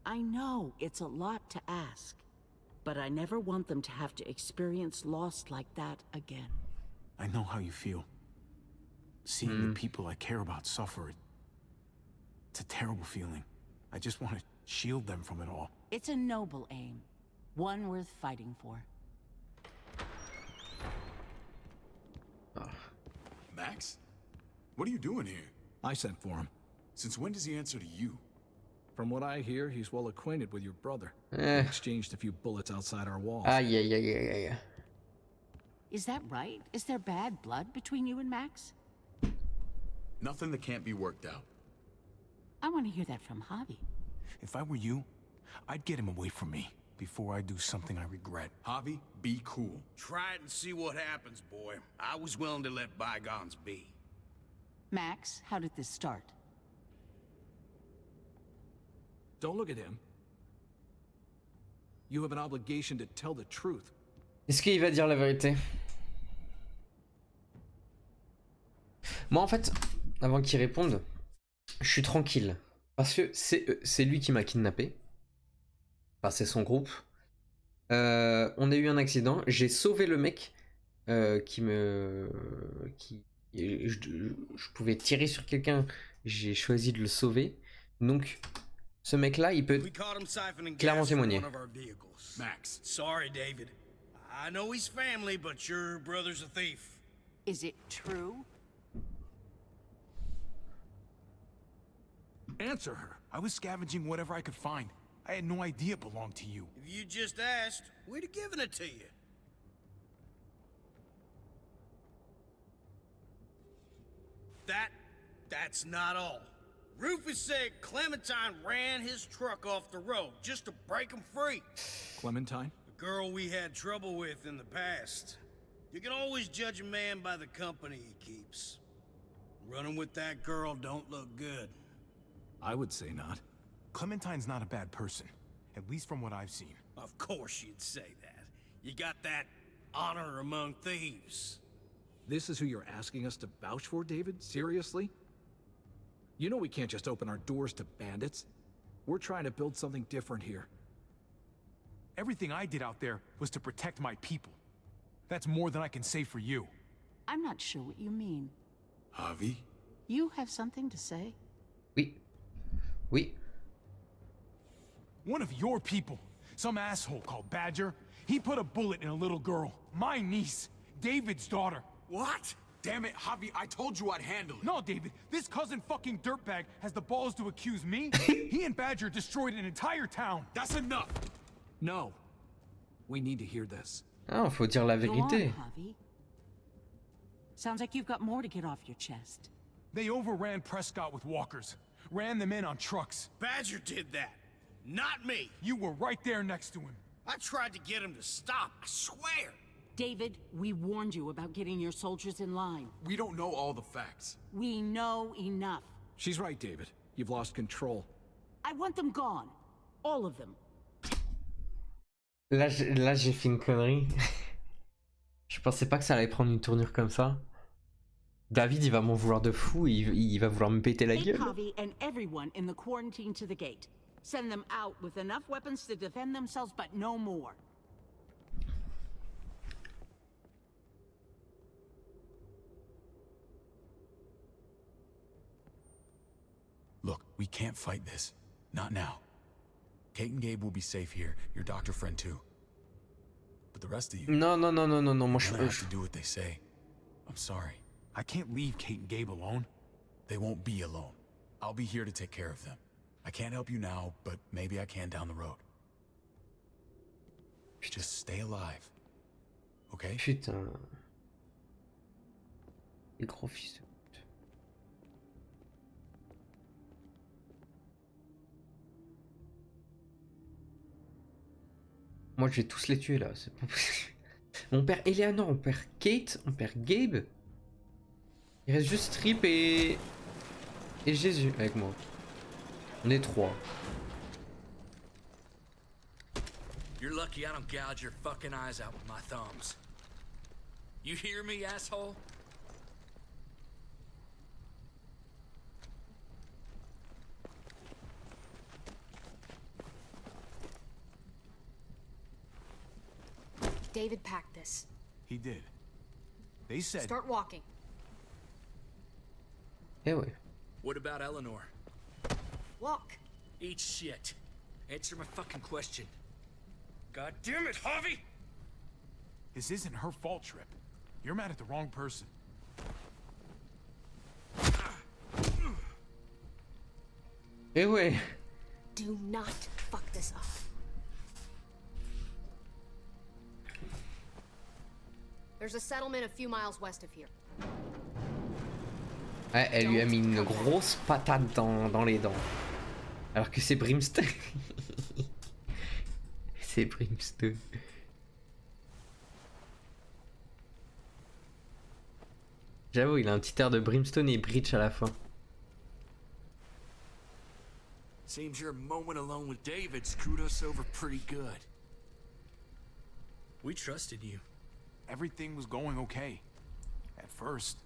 I know it's a lot to ask, but I never want them to have to experience loss like that again. I know how you feel. Seeing the people I care about suffer, it's a terrible feeling. I just want to shield them from it all. It's a noble aim, one worth fighting for. Max? What are you doing here? I sent for him. Since when does he answer to you? From what I hear, he's well acquainted with your brother. Eh. Exchanged a few bullets outside our walls. Aïe, aïe, aïe, aïe, aïe. Is that right? Is there bad blood between you and Max? Nothing that can't be worked out. I want to hear that from Javi. If I were you, I'd get him away from me before I do something I regret. Javi, be cool. Try it and see what happens, boy. I was willing to let bygones be. Max, how did this start? Don't look at him. You have an obligation to tell the truth. Est-ce qu'il va dire la vérité? Moi, en fait, avant qu'il réponde, je suis tranquille. Parce que c'est lui qui m'a kidnappé. Enfin, c'est son groupe. On a eu un accident. J'ai sauvé le mec je pouvais tirer sur quelqu'un. J'ai choisi de le sauver. Donc, ce mec-là, il peut We caught him siphoning clairement gas from témoigner. one of our vehicles. Max. Sorry, David. I know he's family, but your brother's a thief. Is it true? Answer her. I was scavenging whatever I could find. I had no idea it belonged to you. If you just asked, we'd have given it to you. That's not all. Rufus said Clementine ran his truck off the road just to break him free. Clementine? The girl we had trouble with in the past. You can always judge a man by the company he keeps. Running with that girl don't look good. I would say not. Clementine's not a bad person, at least from what I've seen. Of course you'd say that. You got that honor among thieves. This is who you're asking us to vouch for, David? Seriously? You know we can't just open our doors to bandits. We're trying to build something different here. Everything I did out there was to protect my people. That's more than I can say for you. I'm not sure what you mean. Javi? You have something to say? Oui. Oui. One of your people, some asshole called Badger, he put a bullet in a little girl, my niece, David's daughter. What? Damn it, Javi, I told you I'd handle it. No, David, this cousin fucking dirtbag has the balls to accuse me? He and Badger destroyed an entire town. That's enough. No. We need to hear this. Ah, faut dire la Go vérité. on, Javi. Sounds like you've got more to get off your chest. They overran Prescott with walkers, ran them in on trucks. Badger did that, not me. You were right there next to him. I tried to get him to stop, I swear. David, we warned you about getting your soldiers in line. We don't know all the facts. We know enough. She's right, David. You've lost control. I want them gone. All of them. Là, j'ai fait une connerie. Je pensais pas que ça allait prendre une tournure comme ça. David, il va m'en vouloir de fou, il va vouloir me péter la Take gueule. Javi and everyone in the quarantine to the gate. Send them out with enough weapons to defend themselves, but no more. Look, we can't fight this. Not now. Kate and Gabe will be safe here. Your doctor friend too. But the rest of you... Non, non, non, non, non, non, moi you're gonna have to do what they say. I'm sorry. I can't leave Kate and Gabe alone. They won't be alone. I'll be here to take care of them. I can't help you now, but maybe I can down the road. Just stay alive. Okay? Putain. Les gros fils de pute. Moi, je vais tous les tuer là, c'est pas possible. On perd Eleanor, on perd Kate, on perd Gabe. Il reste juste Trip et Jésus avec moi. On est 3. You're lucky I don't gouge your fucking eyes out with my thumbs. You hear me, asshole? David packed this. He did. They said... Start walking. Eh ouais. What about Eleanor? Walk. Eat shit. Answer my fucking question. God damn it, Javi! This isn't her fault, Trip. You're mad at the wrong person. Eh ouais. Do not fuck this up. There's a settlement a few miles west of here. Ouais, elle lui a mis une grosse patate dans les dents. Alors que c'est Brimstone. C'est Brimstone. J'avoue, il a un petit air de Brimstone et Breach à la fin. Seems your moment alone with David screwed us over pretty good. We trusted you. Everything was going okay. At first.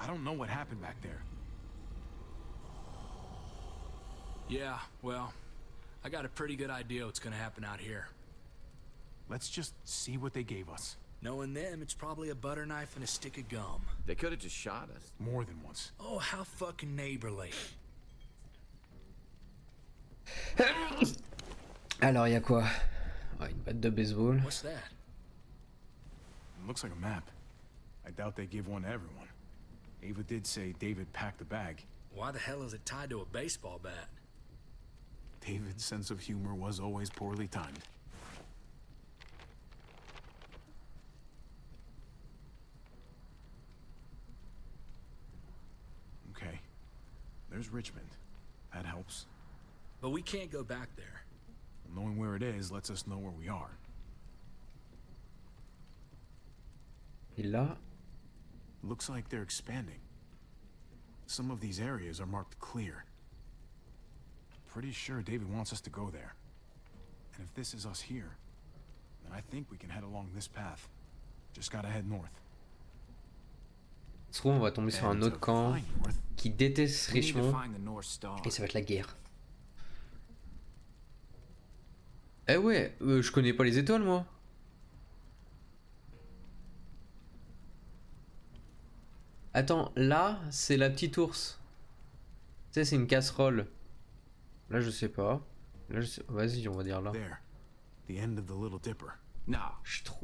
I don't know what happened back there. Yeah, well, I got a pretty good idea what's gonna happen out here. Let's just see what they gave us. Knowing them, it's probably a butter knife and a stick of gum. They could have just shot us. More than once. Oh, how fucking neighborly. Alors, il y a quoi? Une batte de baseball. What's that? It looks like a map. I doubt they give one to everyone. Ava did say David packed the bag. Why the hell is it tied to a baseball bat? David's sense of humor was always poorly timed. Okay. There's Richmond. That helps. But we can't go back there. Knowing where it is lets us know where we are. Et là, Looks like they're expanding. Some of these areas are marked clear. Pretty sure David wants us to go there. And if this is us here, then I think we can head along this path. Just gotta head north. ça se trouve, on va tomber sur un autre camp qui déteste Richmond et ça va être la guerre. Eh ouais, je connais pas les étoiles moi. Attends, là, c'est la petite ours. Tu sais, c'est une casserole. Là, je sais pas. Là, je sais... Vas-y, on va dire là. There. The end of the Little Dipper. No,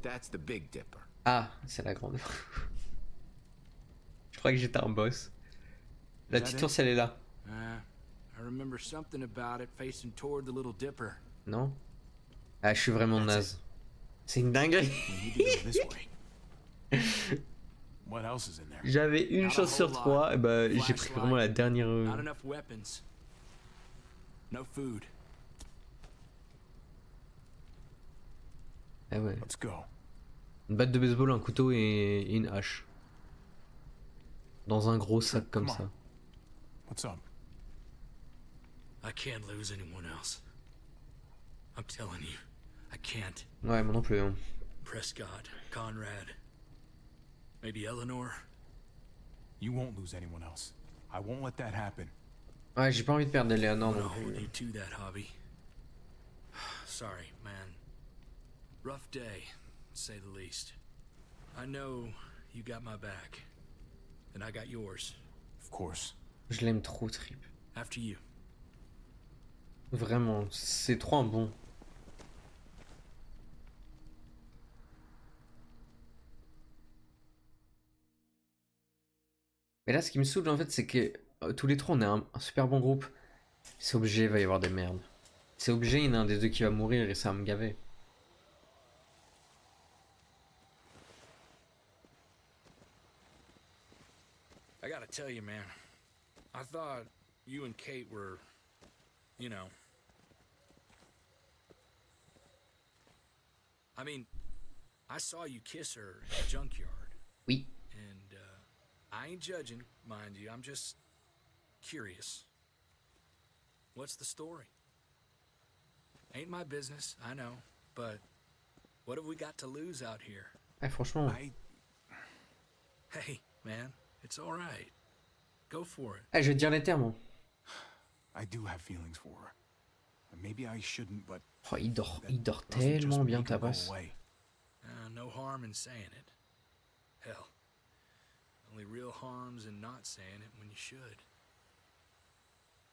that's the Big Dipper. Ah, c'est la grande. Je crois que j'étais un boss. La petite ours, elle est là. I remember something about it facing toward the Little Dipper. Non? Ah, je suis vraiment naze. C'est une dinguerie. What else is in there? J'avais une chance sur 3, et bah j'ai pris vraiment la dernière. Not enough weapons. No food. Ah ouais. Let's go. Une batte de baseball, un couteau et une hache. Dans un gros sac comme ça. What's up? I can't lose anyone else. I'm telling you, I can't. Ouais, moi non plus. Hein. Prescott, Conrad, maybe Eleanor. You won't lose anyone else. I won't let that happen. Ouais, j'ai pas envie de perdre Eleanor non I'll plus. hold you to that, Hobby. Sorry, man. Rough day, to say the least. I know you got my back, and I got yours. Of course. Je l'aime trop, Trip. After you. Vraiment, c'est trop un bon. Mais là, ce qui me saoule en fait, c'est que tous les trois, on est un super bon groupe. C'est obligé, il va y avoir des merdes. C'est obligé, il y en a un des deux qui va mourir et ça va me gaver. I gotta tell you, man. I thought you and Kate were, you know. I mean, I saw you kiss her at the junkyard. Oui. And I ain't judging, mind you. I'm just curious. What's the story? Ain't my business, I know. But what have we got to lose out here? Eh, franchement. Hey, man, it's all right. Go for it. Eh, je vais te dire les termes. I do have feelings for her. And maybe I shouldn't, but Oh, il dort tellement bien, Tapas. No harm in saying it. Hell, only real harm's in not saying it when you should.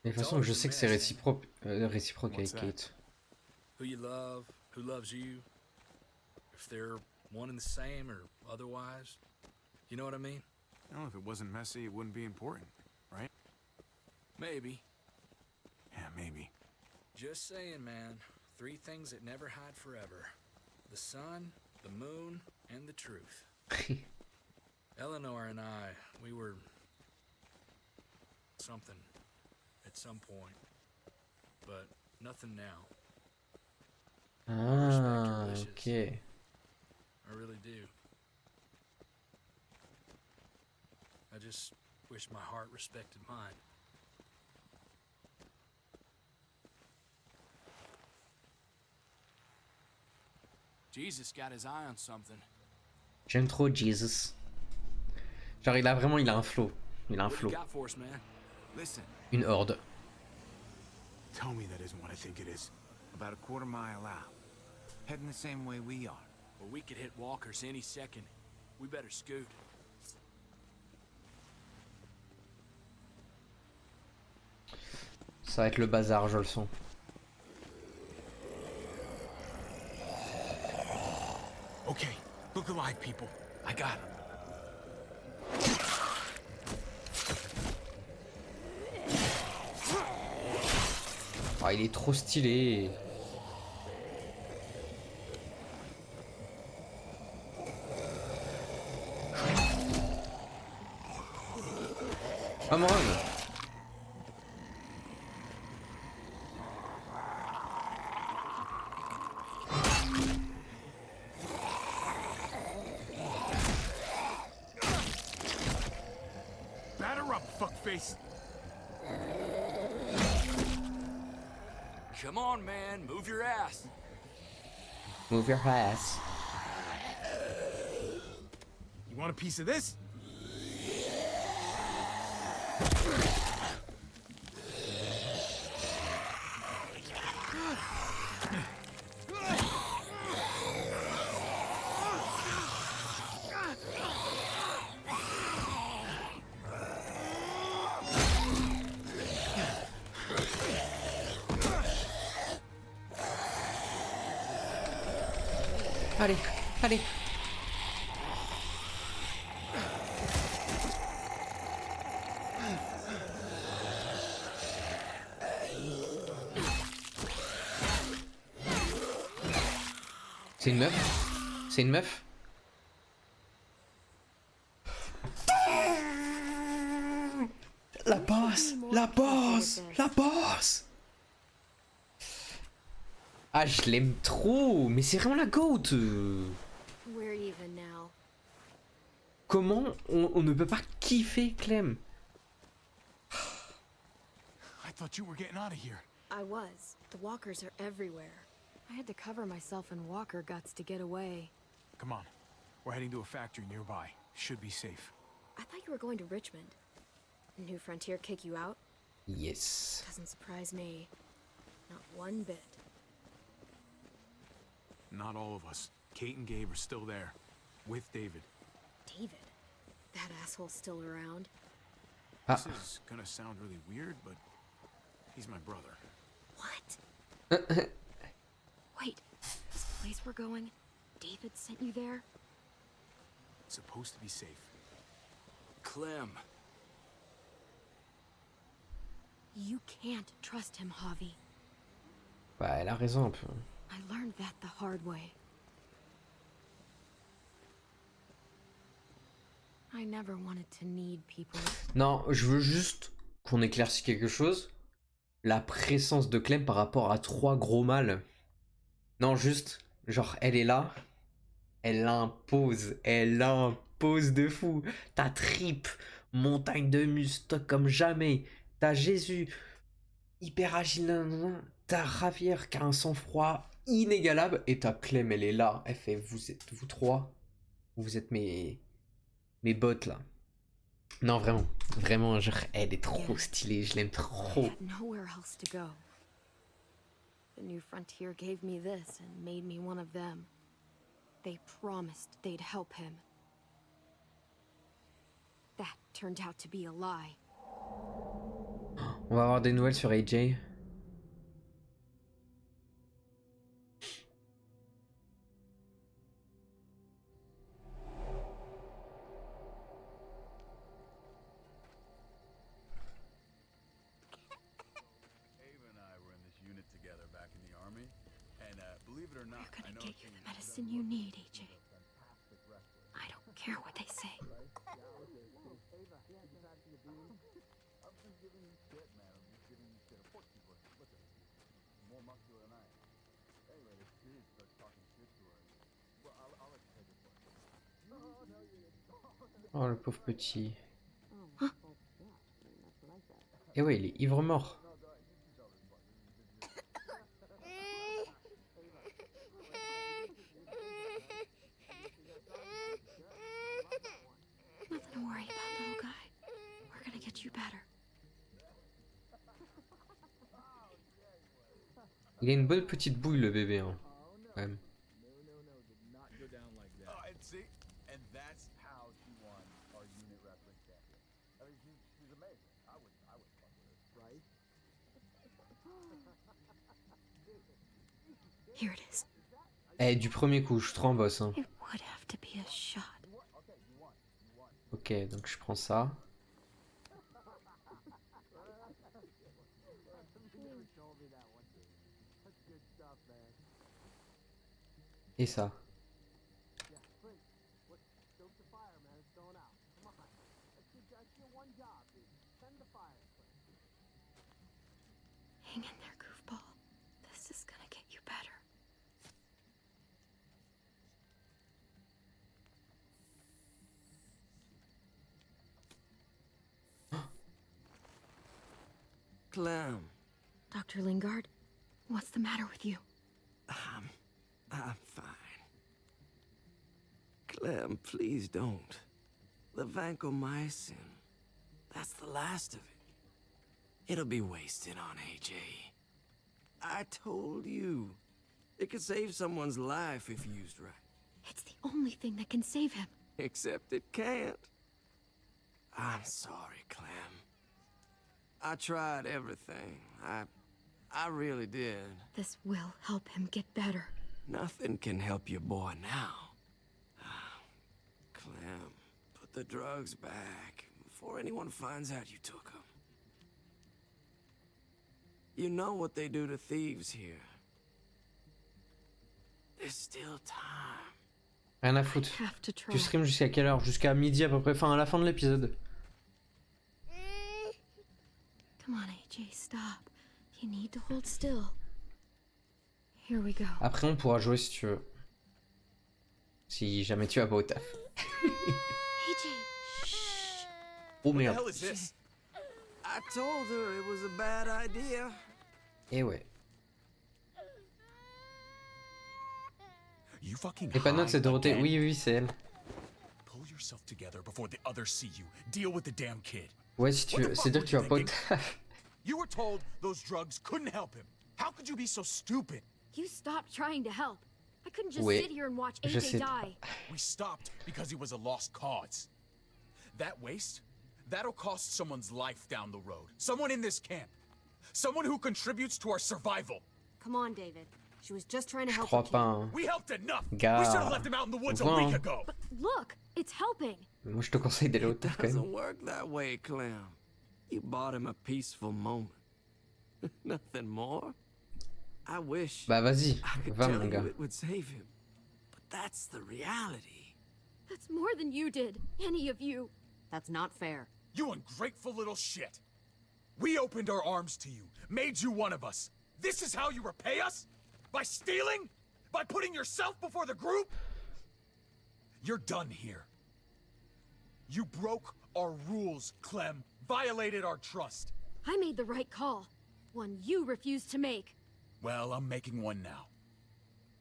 Mais de toute façon, je sais que c'est réciproque avec Kate. Who you love, who loves you, if they're one and the same or otherwise. You know what I mean? Well, if it wasn't messy, it wouldn't be important, right? Maybe. Yeah, maybe. Just saying, man. 3 things that never hide forever. The sun, the moon, and the truth. Eleanor and I, we were something at some point. But nothing now. Ah, ok. I really do. I just wish my heart respected mine. Jesus got his eye on something. J'aime trop Jesus. Genre, il a un flow. Il a un flow. Une horde. Tell me that isn't what I think it is. About a quarter mile out. Heading the same way we are. Well, we could hit walkers any second. We better scoot. Ça va être le bazar, je le sens. Look alive, people. I got him. Oh, il est trop stylé. Come on. Batter up, fuckface. Come on, man. Move your ass. Move your ass. You want a piece of this? Allez, allez. C'est une meuf? C'est une meuf? La boss! La boss! La boss! Ah, je l'aime trop! Mais c'est vraiment la goat! We're even now. Comment on ne peut pas kiffer Clem? I thought you were getting out of here. I was. The walkers are everywhere. I had to cover myself in walker guts to get away. Come on. We're heading to a factory nearby. Should be safe. I thought you were going to Richmond. New Frontier kick you out? Yes. Doesn't surprise me. Not one bit. Not all of us. Kate and Gabe are still there. With David. David? That asshole's still around? This is gonna sound really weird, but he's my brother. What? Wait, this place we're going, David sent you there? It's supposed to be safe. Clem. You can't trust him, Javi. Bah, elle a raison un peu. I learned that the hard way. I never wanted to need people. Non, je veux juste qu'on éclaircisse quelque chose. La présence de Clem par rapport à trois gros mâles. Non, juste, genre, elle est là. Elle impose de fou. Ta Trip, montagne de muscles comme jamais. T'as Jésus, hyper agile. Nanana. T'as Javier qui a un sang-froid inégalable. Et t'as Clem, elle est là. Elle fait, vous trois, vous êtes mes bottes là. Non, vraiment, genre, elle est trop stylée, je l'aime trop. Nowhere else to go. The New Frontier gave me this and made me one of them. They promised they'd help him. That turned out to be a lie. On va avoir des nouvelles sur AJ. We're gonna get you the medicine you need, AJ. I don't care what they say. Oh, le pauvre petit. Et ouais, il est ivre-mort. Nothing to worry about, little guy. We're gonna get you better. Il a une bonne petite bouille, le bébé, hein. Quand même. Here it is. Eh, du premier coup, je suis trop en boss, hein. It would have to be a shot. Ok, donc je prends ça. Et ça. Hang in there, goofball. This is gonna get you better. Clem. Dr. Lingard, what's the matter with you? I'm fine. Clem, please don't. The vancomycin. That's the last of it. It'll be wasted on AJ. I told you. It could save someone's life if used right. It's the only thing that can save him. Except it can't. I'm sorry, Clem. I tried everything. I really did. This will help him get better. Nothing can help your boy now. Clem, put the drugs back before anyone finds out you took them. You know what they do to thieves here. There's still time. Rien à foutre. Tu stream jusqu'à quelle heure? Jusqu'à midi à peu près, enfin à la fin de l'épisode. Come on, AJ, stop. You need to hold still. Here we go. Après on pourra jouer si tu veux. Si jamais tu vas pas au taf. AJ, Oh What the merde. hell is this? I told her it was a bad idea. Et ouais. You fucking Et pas de note, c'est high Dorothée. again? Oui, oui, c'est elle. Pull yourself together before the others see you. Deal with the damn kid. Ouais, si tu veux. C'est-à-dire que tu vas pas au taf. You were told those drugs couldn't help him. How could you be so stupid? you stopped trying to help. I couldn't just Oui, sit here and watch je AJ sais. die. We stopped because he was a lost cause. That waste, that'll cost someone's life down the road. Someone in this camp. Someone who contributes to our survival. Come on, David. She was just trying to Je help crois her pas. kid. Hein. We helped enough. Gars, We should have left him out in the woods a on voit, week hein. ago. But look, it's helping. Mais moi je te conseille d'aller au taf quand Doesn't même. work that way, Clem. You bought him a peaceful moment. Nothing more. I wish Bah vas-y, I could va tell mon you gars. it would save him. But that's the reality. That's more than you did. Any of you. That's not fair. You ungrateful little shit. We opened our arms to you, made you one of us. This is how you repay us? By stealing? By putting yourself before the group? You're done here. You broke our rules, Clem. Violated our trust. I made the right call. One you refused to make. Well, I'm making one now.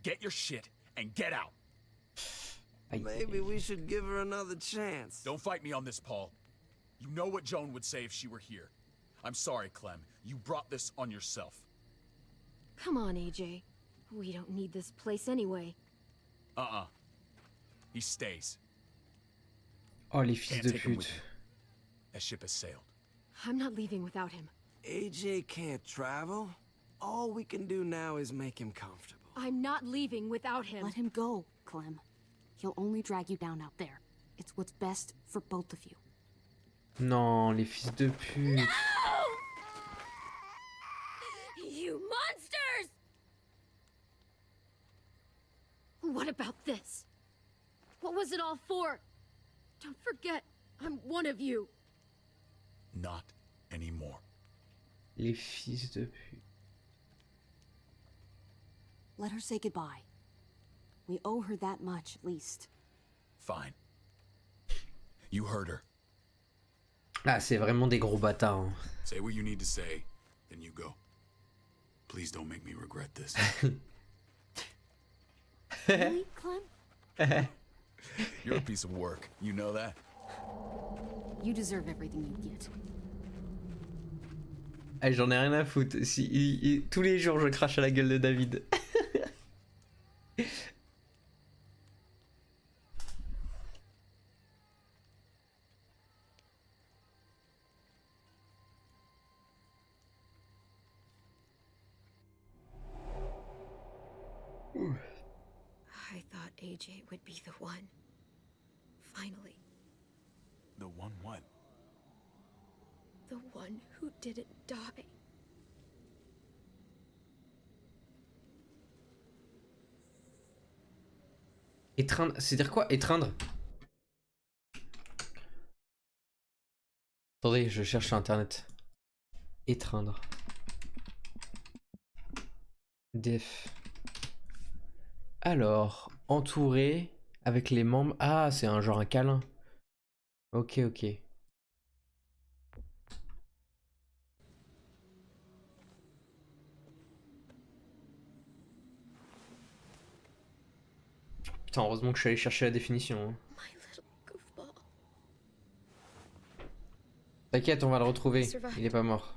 Get your shit and get out. Maybe we should give her another chance. Don't fight me on this, Paul. You know what Joan would say if she were here. I'm sorry, Clem. You brought this on yourself. Come on, AJ. We don't need this place anyway. Uh-uh. He stays. Oh les fils Can't de take him with pute. you. That ship has sailed. I'm not leaving without him. AJ can't travel. All we can do now is make him comfortable. I'm not leaving without him. Let him go, Clem. He'll only drag you down out there. It's what's best for both of you. Non, les fils de pute. You monsters! What about this? What was it all for? Don't forget, I'm one of you. Not anymore. Les fils de pute. Let her say goodbye. We owe her that much, at least. Fine. You heard her. Ah, c'est vraiment des gros bâtards. Hein. Say what you need to say, then you go. Please don't make me regret this. Really, Clem? You're a piece of work. You know that? You deserve everything you get. Ah, j'en ai rien à foutre. Si, tous les jours je crache à la gueule de David. I thought AJ would be the one. Finally. The one what? The one who didn't die. Étreindre, c'est dire quoi? Étreindre? Attendez, je cherche sur internet. Étreindre. Def. Alors, entouré avec les membres. Ah, c'est un genre un câlin. Ok, ok. Putain, heureusement que je suis allé chercher la définition. Hein. T'inquiète, on va le retrouver. Il est pas mort.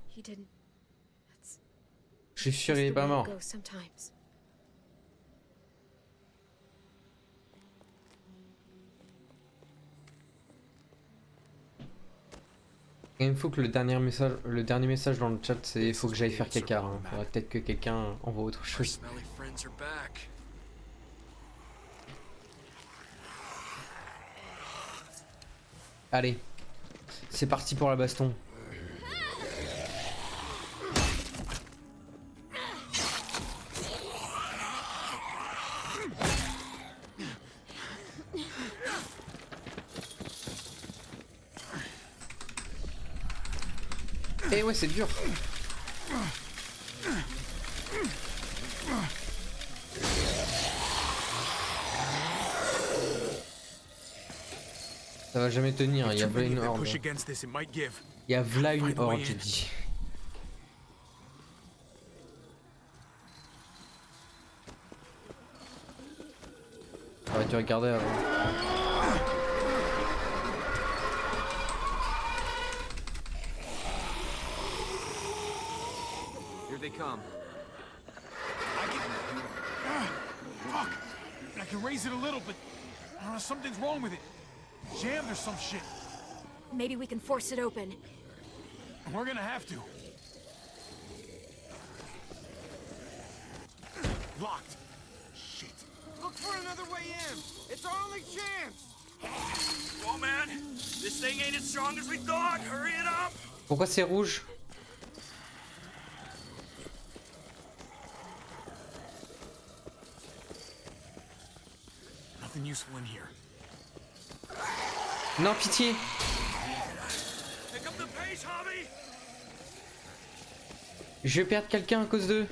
Je suis sûr, il est pas mort. Il faut que le dernier message dans le chat, c'est il faut que j'aille faire caca. Hein. Faudrait peut-être que quelqu'un envoie autre chose. Allez, c'est parti pour la baston. Eh ouais, c'est dur. Ça va jamais tenir, il y a v'là une horde. Il y a v'là une horde, j'ai dit. J'aurais dû regarder avant. Here they come. Fuck! I can raise it a little, but something's wrong with it. Jammed or some shit. Maybe we can force it open. We're gonna have to. Locked. Shit. Look for another way in. It's our only chance. Oh man, this thing ain't as strong as we thought. Hurry it up. Pourquoi c'est rouge? Nothing useful in here. Non, pitié. Pick up the pace, Hobby. Je vais perdre quelqu'un à cause d'eux.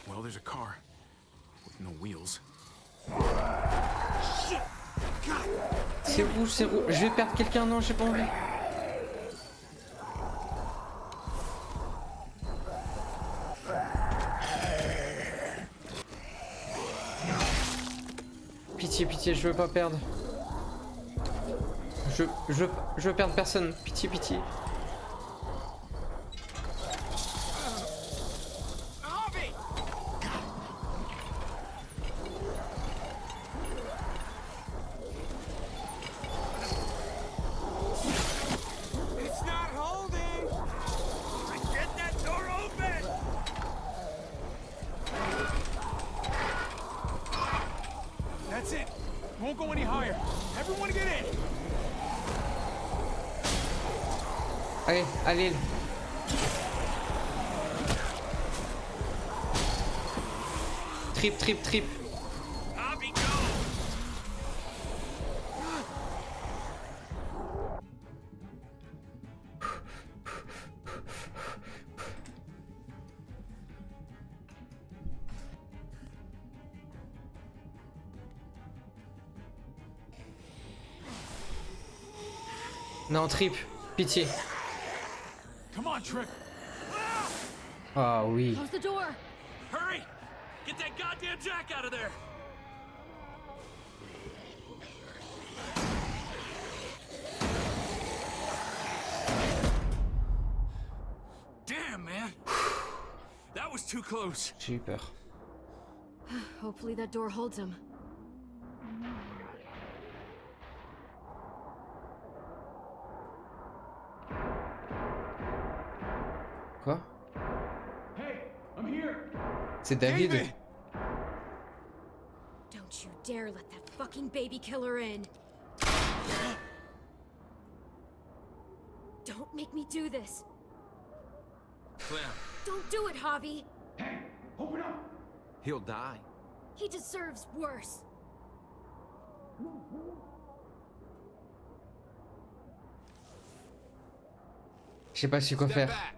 Well, there's a car with no wheels. C'est rouge, c'est rouge. Je vais perdre quelqu'un, non, j'ai pas envie. Pitié, pitié, je veux pas perdre. Je veux perdre personne. Pitié, pitié. It's not holding. Get that door open. That's it. Won't go any higher. Everyone get in. Allez, allez. Trip, trip, trip. Non, trip. Pitié. Come on, Trip. Ah oui. Close the door. Hurry! Get that goddamn jack out of there! Damn, man! That was too close. J'ai eu peur. Hopefully that door holds him. Quoi? Hey, I'm here. C'est David. dare let that fucking baby killer in. Don't make me do this. Clem, Don't do it, Javi. he'll die. He deserves worse. Je sais pas su quoi Step faire. back.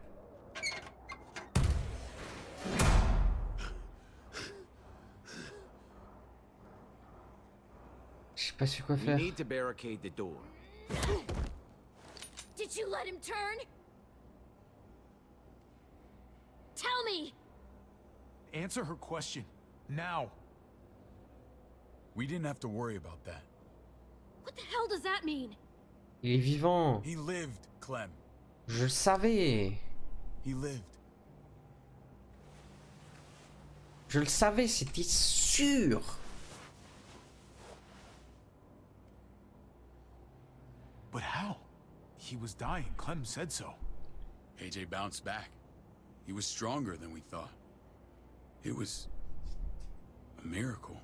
Je sais pas su quoi We faire. need to barricade the door. Did you let him turn? Tell me! Answer her question. Now. We didn't have to worry about that. What the hell does that mean? Il est vivant. He lived, Clem. Je le savais. He lived. Je le savais, c'était sûr. But how? He was dying. Clem said so. AJ bounced back. He was stronger than we thought. It was a miracle.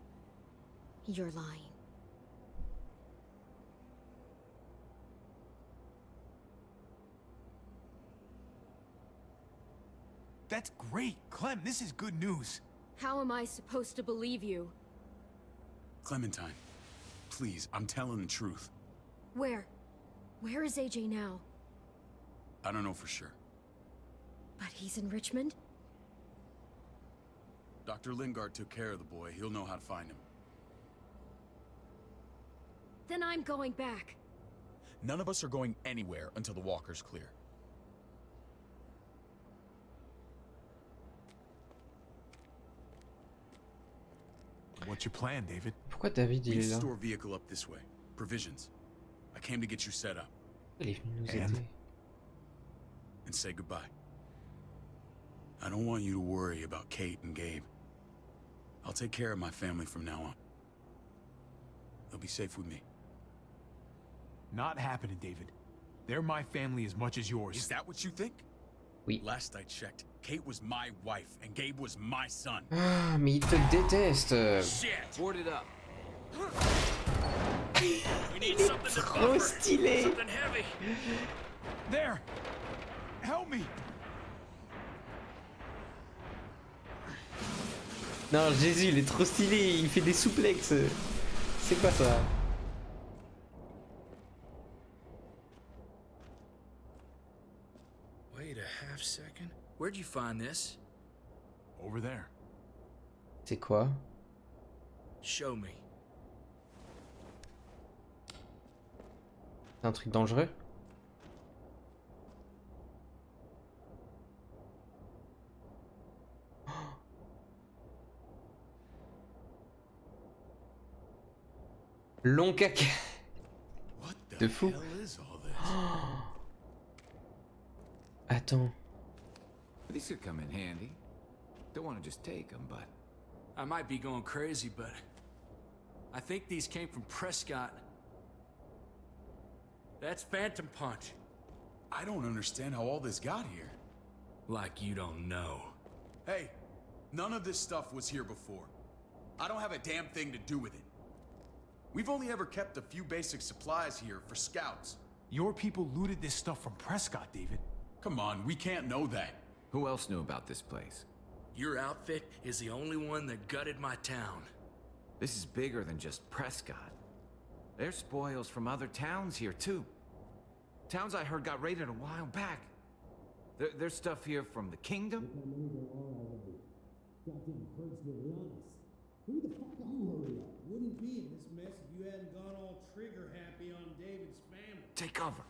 You're lying. That's great. Clem, this is good news. How am I supposed to believe you? Clementine, please, I'm telling the truth. Where? Where is AJ now? I don't know for sure. But he's in Richmond? Dr. Lingard took care of the boy. He'll know how to find him. Then I'm going back. None of us are going anywhere until the walker's clear. What's your plan, David? Pourquoi David il We est là? store vehicle up this way. Provisions. I came to get you set up Il est venu nous And? aider. and say goodbye. I don't want you to worry about Kate and Gabe. I'll take care of my family from now on. They'll be safe with me. Not happening, David. They're my family as much as yours. Is that what you think? Oui. Last I checked, Kate was my wife and Gabe was my son. Ah, mais il te déteste. Shit! Board it up. We need something to Trop buffer. stylé. Something heavy. There! Help me! Non, Jésus, il est trop stylé. Il fait des souplexes. C'est quoi ça? Wait a half second. Where'd you find this? Over there. C'est quoi? Show me. C'est un truc dangereux? Long caca. What the De fou. hell is all this? Attends. These could come in handy. Don't want to just take them, but... I might be going crazy, but I think these came from Prescott. That's Phantom Punch. I don't understand how all this got here. Like you don't know. Hey, none of this stuff was here before. I don't have a damn thing to do with it. We've only ever kept a few basic supplies here for scouts. Your people looted this stuff from Prescott, David. Come on, we can't know that. Who else knew about this place? Your outfit is the only one that gutted my town. This is bigger than just Prescott. There's spoils from other towns here, too. Towns I heard got raided a while back. There's stuff here from the Kingdom. Goddamn herd's the realness. Who the fuck are you? Hurry up. Wouldn't be in this mess if you hadn't gone all trigger happy on David's family. Take cover.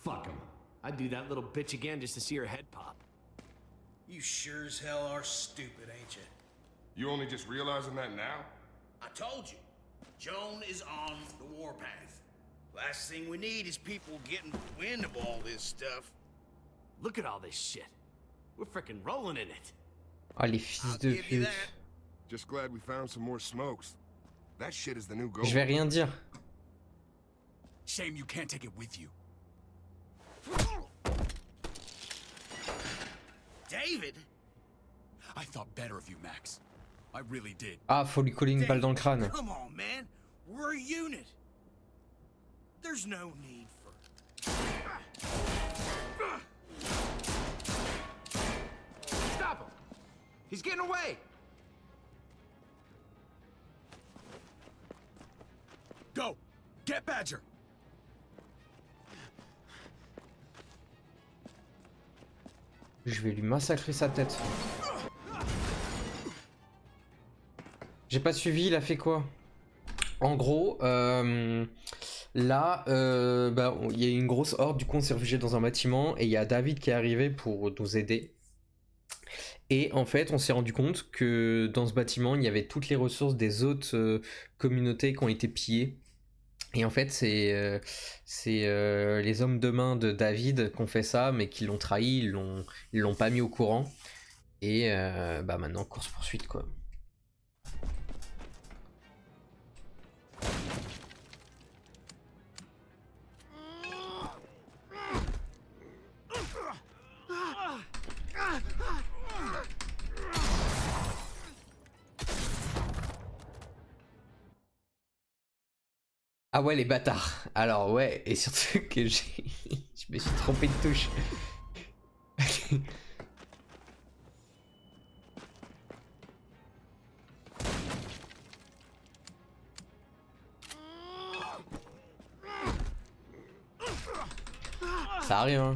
Fuck him. I'd do that little bitch again just to see her head pop. You sure as hell are stupid, ain't you? You only just realizing that now? I told you. Joan is on the warpath. Last thing we need is people getting wind of all this stuff. Look at all this shit. We're frickin' rolling in it. Oh, les fils de pute. Just glad we found some more smokes. That shit is the new gold. Je vais rien dire. Shame you can't take it with you. David? I thought better of you, Max. I really did. Ah, faut lui coller une balle dans le crâne. Come on, man. We're a unit. There's no need for... Stop him! He's getting away! Go! Get Badger! Je vais lui massacrer sa tête. J'ai pas suivi, il a fait quoi? En gros, là, bah, il y a une grosse horde, du coup on s'est réfugié dans un bâtiment et il y a David qui est arrivé pour nous aider. Et en fait, on s'est rendu compte que dans ce bâtiment, il y avait toutes les ressources des autres communautés qui ont été pillées. Et en fait, c'est les hommes de main de David qui ont fait ça, mais qui l'ont trahi, ils l'ont pas mis au courant. Et bah maintenant, course-poursuite quoi. Ah ouais les bâtards. Alors ouais, et surtout que je me suis trompé de touche. Ça arrive hein.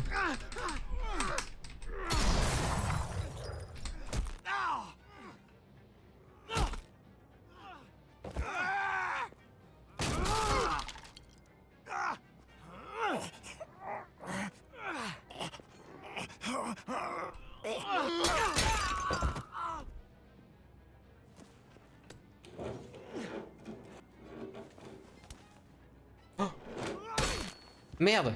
Merde.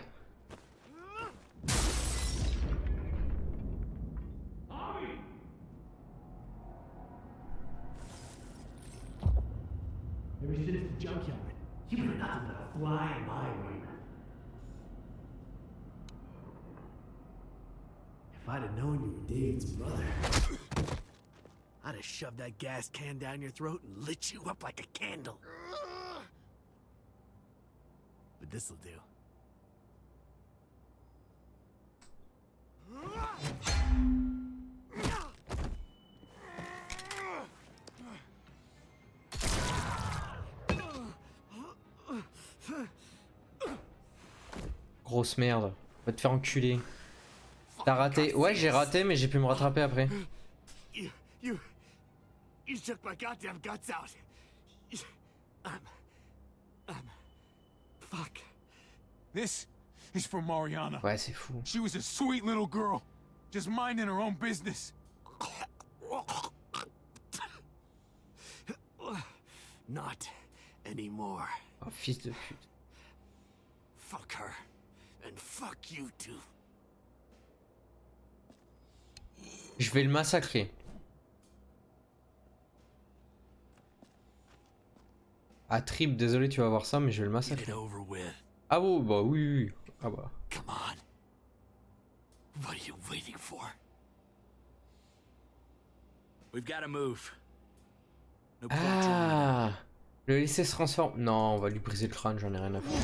Ever since the junkyard, you've been nothing but a fly in my ointment. If I'd have known you were David's brother, I'd have shoved that gas can down your throat and lit you up like a candle. But this'll do. Grosse merde, va te faire enculer. T'as raté? Ouais, j'ai raté, mais j'ai pu me rattraper après. You took my goddamn guts out. Fuck. This is for Mariana. Ouais, c'est fou. She was a sweet little girl, just minding her own business. Not anymore. Oh, fils de pute. Fuck her. And fuck you too. Je vais le massacrer. Ah Trip, désolé tu vas voir ça, mais je vais le massacrer. Ah bon, bah oui. Ah bah. Come on. What are you waiting for? We've got to move. No Ah, le laisser se transformer. Non, on va lui briser le crâne, j'en ai rien à foutre.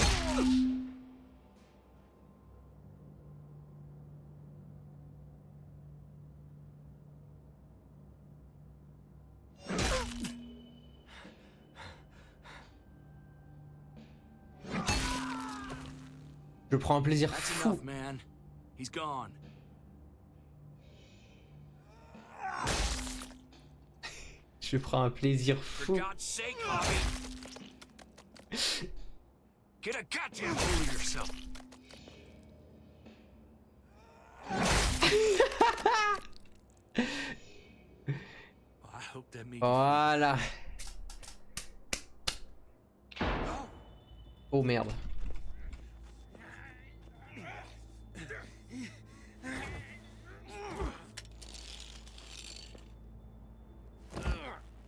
Je prends un plaisir fou. Enough, man. He's gone. Je prends un plaisir fou. For God's sake, Hobby. Get a goddamn hold of yourself. I hope that means Voilà. Oh merde.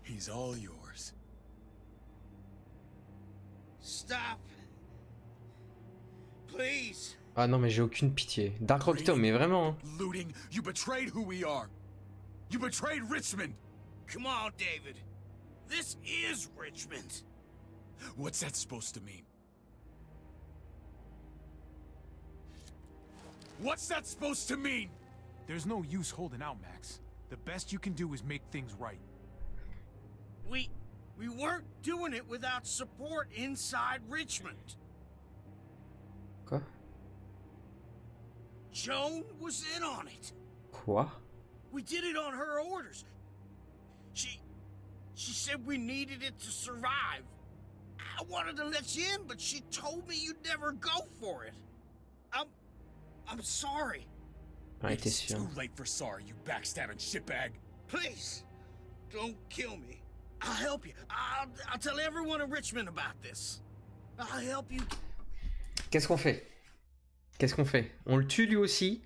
He's all yours. Stop. Please. Ah non mais j'ai aucune pitié. Dark Rockstone, mais vraiment. Hein. Looting, you betrayed who we are. You betrayed Richmond! Come on, David. This is Richmond. What's that supposed to mean? What's that supposed to mean? There's no use holding out, Max. The best you can do is make things right. We weren't doing it without support inside Richmond. Quoi? Joan was in on it. Quoi? We did it on her orders. She said we needed it to survive. I wanted to let you in, but she told me you'd never go for it. I'm sorry. Ouais, t'es It's sûr. too late for sorry, you backstabbing shitbag. Please, don't kill me. I'll help you. I'll tell everyone in Richmond about this. I'll help you. Qu'est-ce qu'on fait? Qu'est-ce qu'on fait? On le tue lui aussi?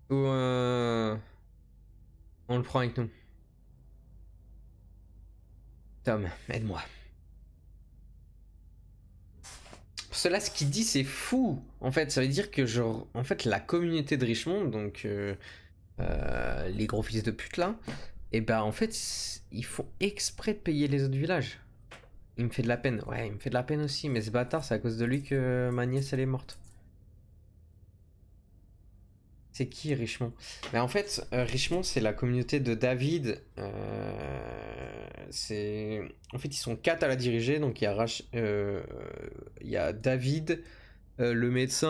Ou on le prend avec nous? Tom, aide-moi. Cela, ce qu'il dit, c'est fou. En fait, ça veut dire que genre, en fait, la communauté de Richmond, donc les gros fils de pute là, et ben en fait, ils font exprès de payer les autres villages. Il me fait de la peine. Ouais, il me fait de la peine aussi, mais ce bâtard, c'est à cause de lui que ma nièce elle est morte. C'est qui Richmond? Mais en fait, Richmond, c'est la communauté de David. En fait, ils sont 4 à la diriger. Donc, il y a David, le médecin,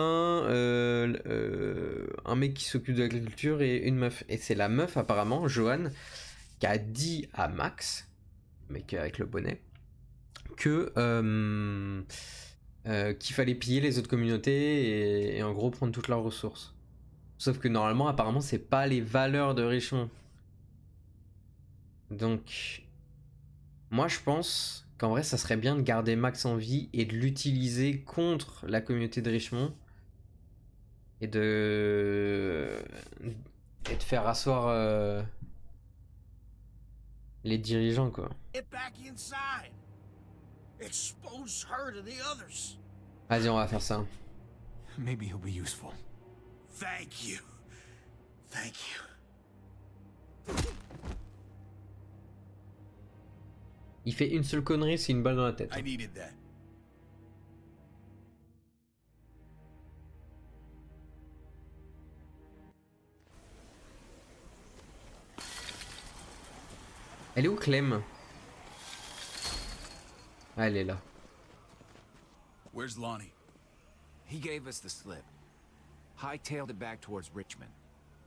un mec qui s'occupe de l'agriculture et une meuf. Et c'est la meuf, apparemment, Joanne, qui a dit à Max, le mec avec le bonnet, que qu'il fallait piller les autres communautés et en gros prendre toutes leurs ressources. Sauf que normalement, apparemment, c'est pas les valeurs de Richmond. Donc, moi je pense qu'en vrai, ça serait bien de garder Max en vie et de l'utiliser contre la communauté de Richmond. Et de faire asseoir les dirigeants, quoi. Get back inside. Expose her to the others. Vas-y, on va faire ça. Maybe he'll be useful. Thank you. Thank you. Il fait une seule connerie, c'est une balle dans la tête. I needed that. Elle est où Clem? Ah, elle est là. Where's Lonnie? He gave us the slip. Hightailed it back towards Richmond.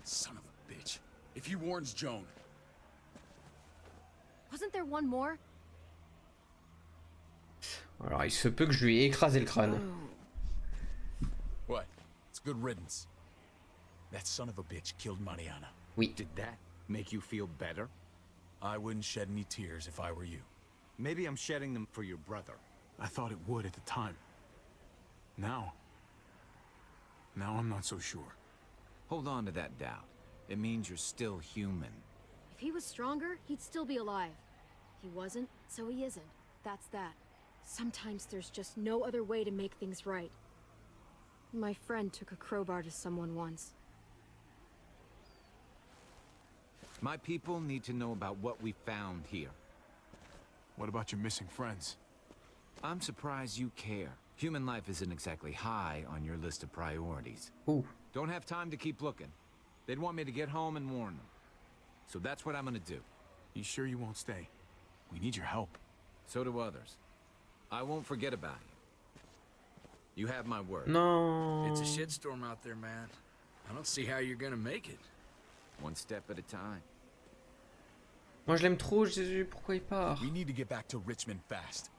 Son of a bitch. If he warns Joan... Wasn't there one more? Alors, il se peut que je lui ai écrasé le crâne. What? It's good riddance. That son of a bitch killed Mariana. Oui. Did that make you feel better? I wouldn't shed any tears if I were you. Maybe I'm shedding them for your brother. I thought it would at the time. Now I'm not so sure. Hold on to that doubt. It means you're still human. If he was stronger, he'd still be alive. He wasn't, so he isn't. That's that. Sometimes there's just no other way to make things right. My friend took a crowbar to someone once. My people need to know about what we found here. What about your missing friends? I'm surprised you care. Human life isn't exactly high on your list of priorities. Ooh. Don't have time to keep looking. They'd want me to get home and warn them. So that's what I'm gonna do. You sure you won't stay? We need your help. So do others. I won't forget about you. You have my word. Non. It's a shitstorm out there, man. I don't see how you're gonna make it. One step at a time. Moi je l'aime trop, Jésus, pourquoi il part? We need to get back to Richmond fast.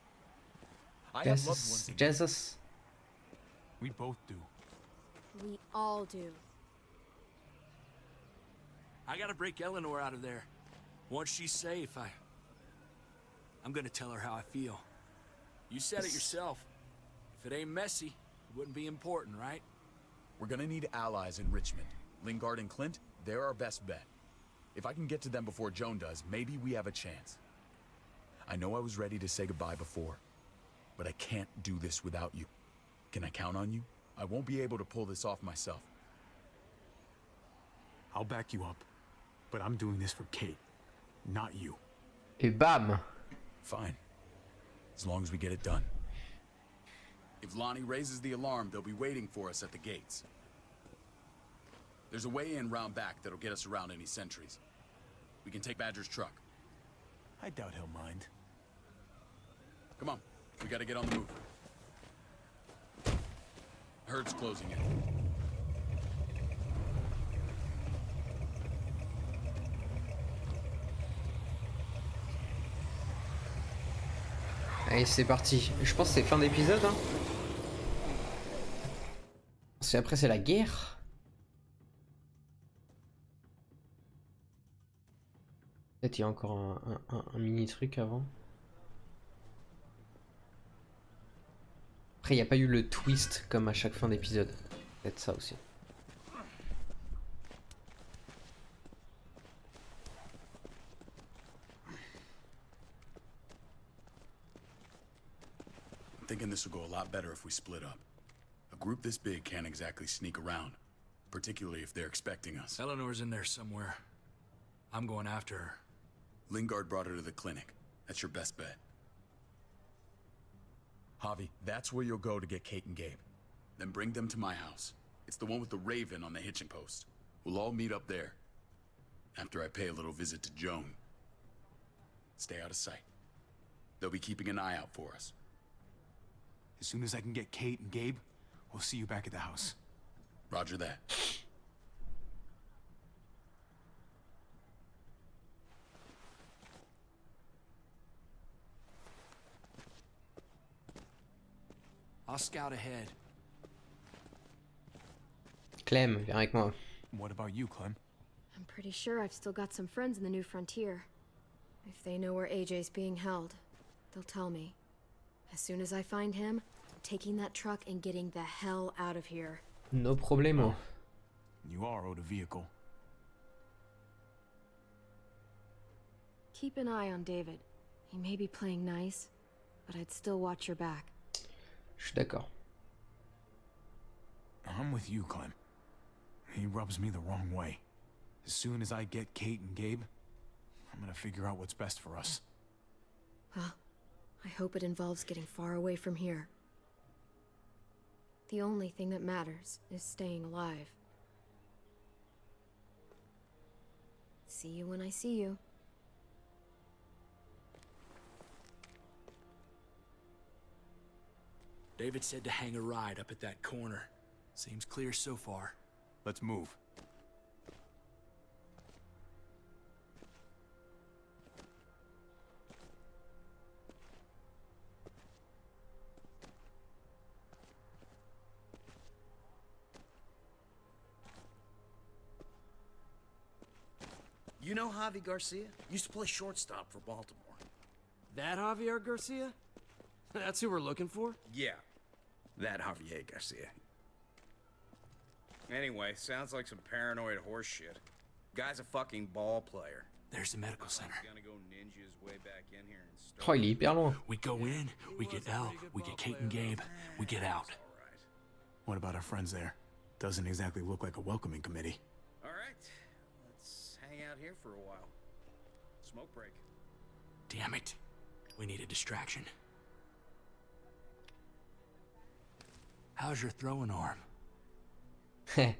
I have loved ones in Jesus. We both do. We all do. I gotta break Eleanor out of there. Once she's safe, I'm gonna tell her how I feel. You said it yourself. If it ain't messy, it wouldn't be important, right? We're gonna need allies in Richmond. Lingard and Clint, they're our best bet. If I can get to them before Joan does, maybe we have a chance. I know I was ready to say goodbye before, but I can't do this without you. Can I count on you? I won't be able to pull this off myself. I'll back you up. But I'm doing this for Kate, not you. Et bam! Fine. As long as we get it done. If Lonnie raises the alarm, they'll be waiting for us at the gates. There's a way in round back that'll get us around any sentries. We can take Badger's truck. I doubt he'll mind. Come on, we gotta get on the move. Herd's closing in. Allez, c'est parti. Je pense que c'est fin d'épisode. Hein. Après, c'est la guerre. Peut-être il y a encore un mini truc avant. Après, il n'y a pas eu le twist comme à chaque fin d'épisode. Peut-être ça aussi. I'm thinking this will go a lot better if we split up. A group this big can't exactly sneak around, particularly if they're expecting us. Eleanor's in there somewhere. I'm going after her. Lingard brought her to the clinic. That's your best bet. Javi, that's where you'll go to get Kate and Gabe. Then bring them to my house. It's the one with the Raven on the hitching post. We'll all meet up there. After I pay a little visit to Joan. Stay out of sight. They'll be keeping an eye out for us. As soon as I can get Kate and Gabe, we'll see you back at the house. Roger that. I'll scout ahead. Clem, viens avec moi. What about you, Clem? I'm pretty sure I've still got some friends in the New Frontier. If they know where AJ's being held, they'll tell me. As soon as I find him, I'm taking that truck and getting the hell out of here. No problemo. You are owed a vehicle. Keep an eye on David. He may be playing nice, but I'd still watch your back. Je suis d'accord. I'm with you, Clem. He rubs me the wrong way. As soon as I get Kate and Gabe, I'm gonna figure out what's best for us. Well, I hope it involves getting far away from here. The only thing that matters is staying alive. See you when I see you. David said to hang a ride up at that corner. Seems clear so far. Let's move. You know Javi Garcia? Used to play shortstop for Baltimore. That Javier Garcia? That's who we're looking for? Yeah, that Javier Garcia. Anyway, sounds like some paranoid horse shit. Guy's a fucking ball player. There's the medical center. He's gonna go ninja his way back in here and start. Oh, il est hyper loin. We go in, we get Elle, we get Kate and Gabe, we get out. What about our friends there? Doesn't exactly look like a welcoming committee. All right, let's hang out here for a while. Smoke break. Damn it. We need a distraction. How's your throwing arm? Heh.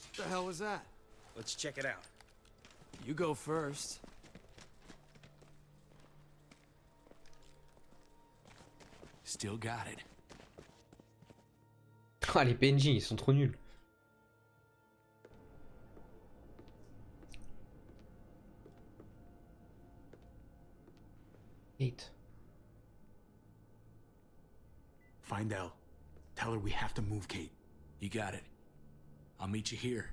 What the hell was that? Let's check it out. You go first. Still got it. Ah, les PNJ, ils sont trop nuls. Kate. Find Elle. Tell her we have to move Kate. You got it. I'll meet you here.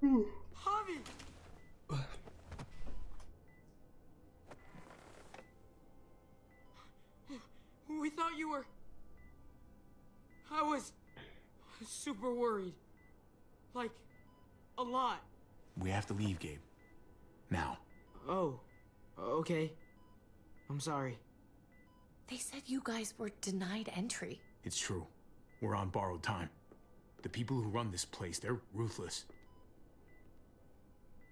Javi! We thought you were... I was super worried. Like, a lot. We have to leave, Gabe. Now. Oh, okay. I'm sorry. They said you guys were denied entry. It's true. We're on borrowed time. The people who run this place, they're ruthless.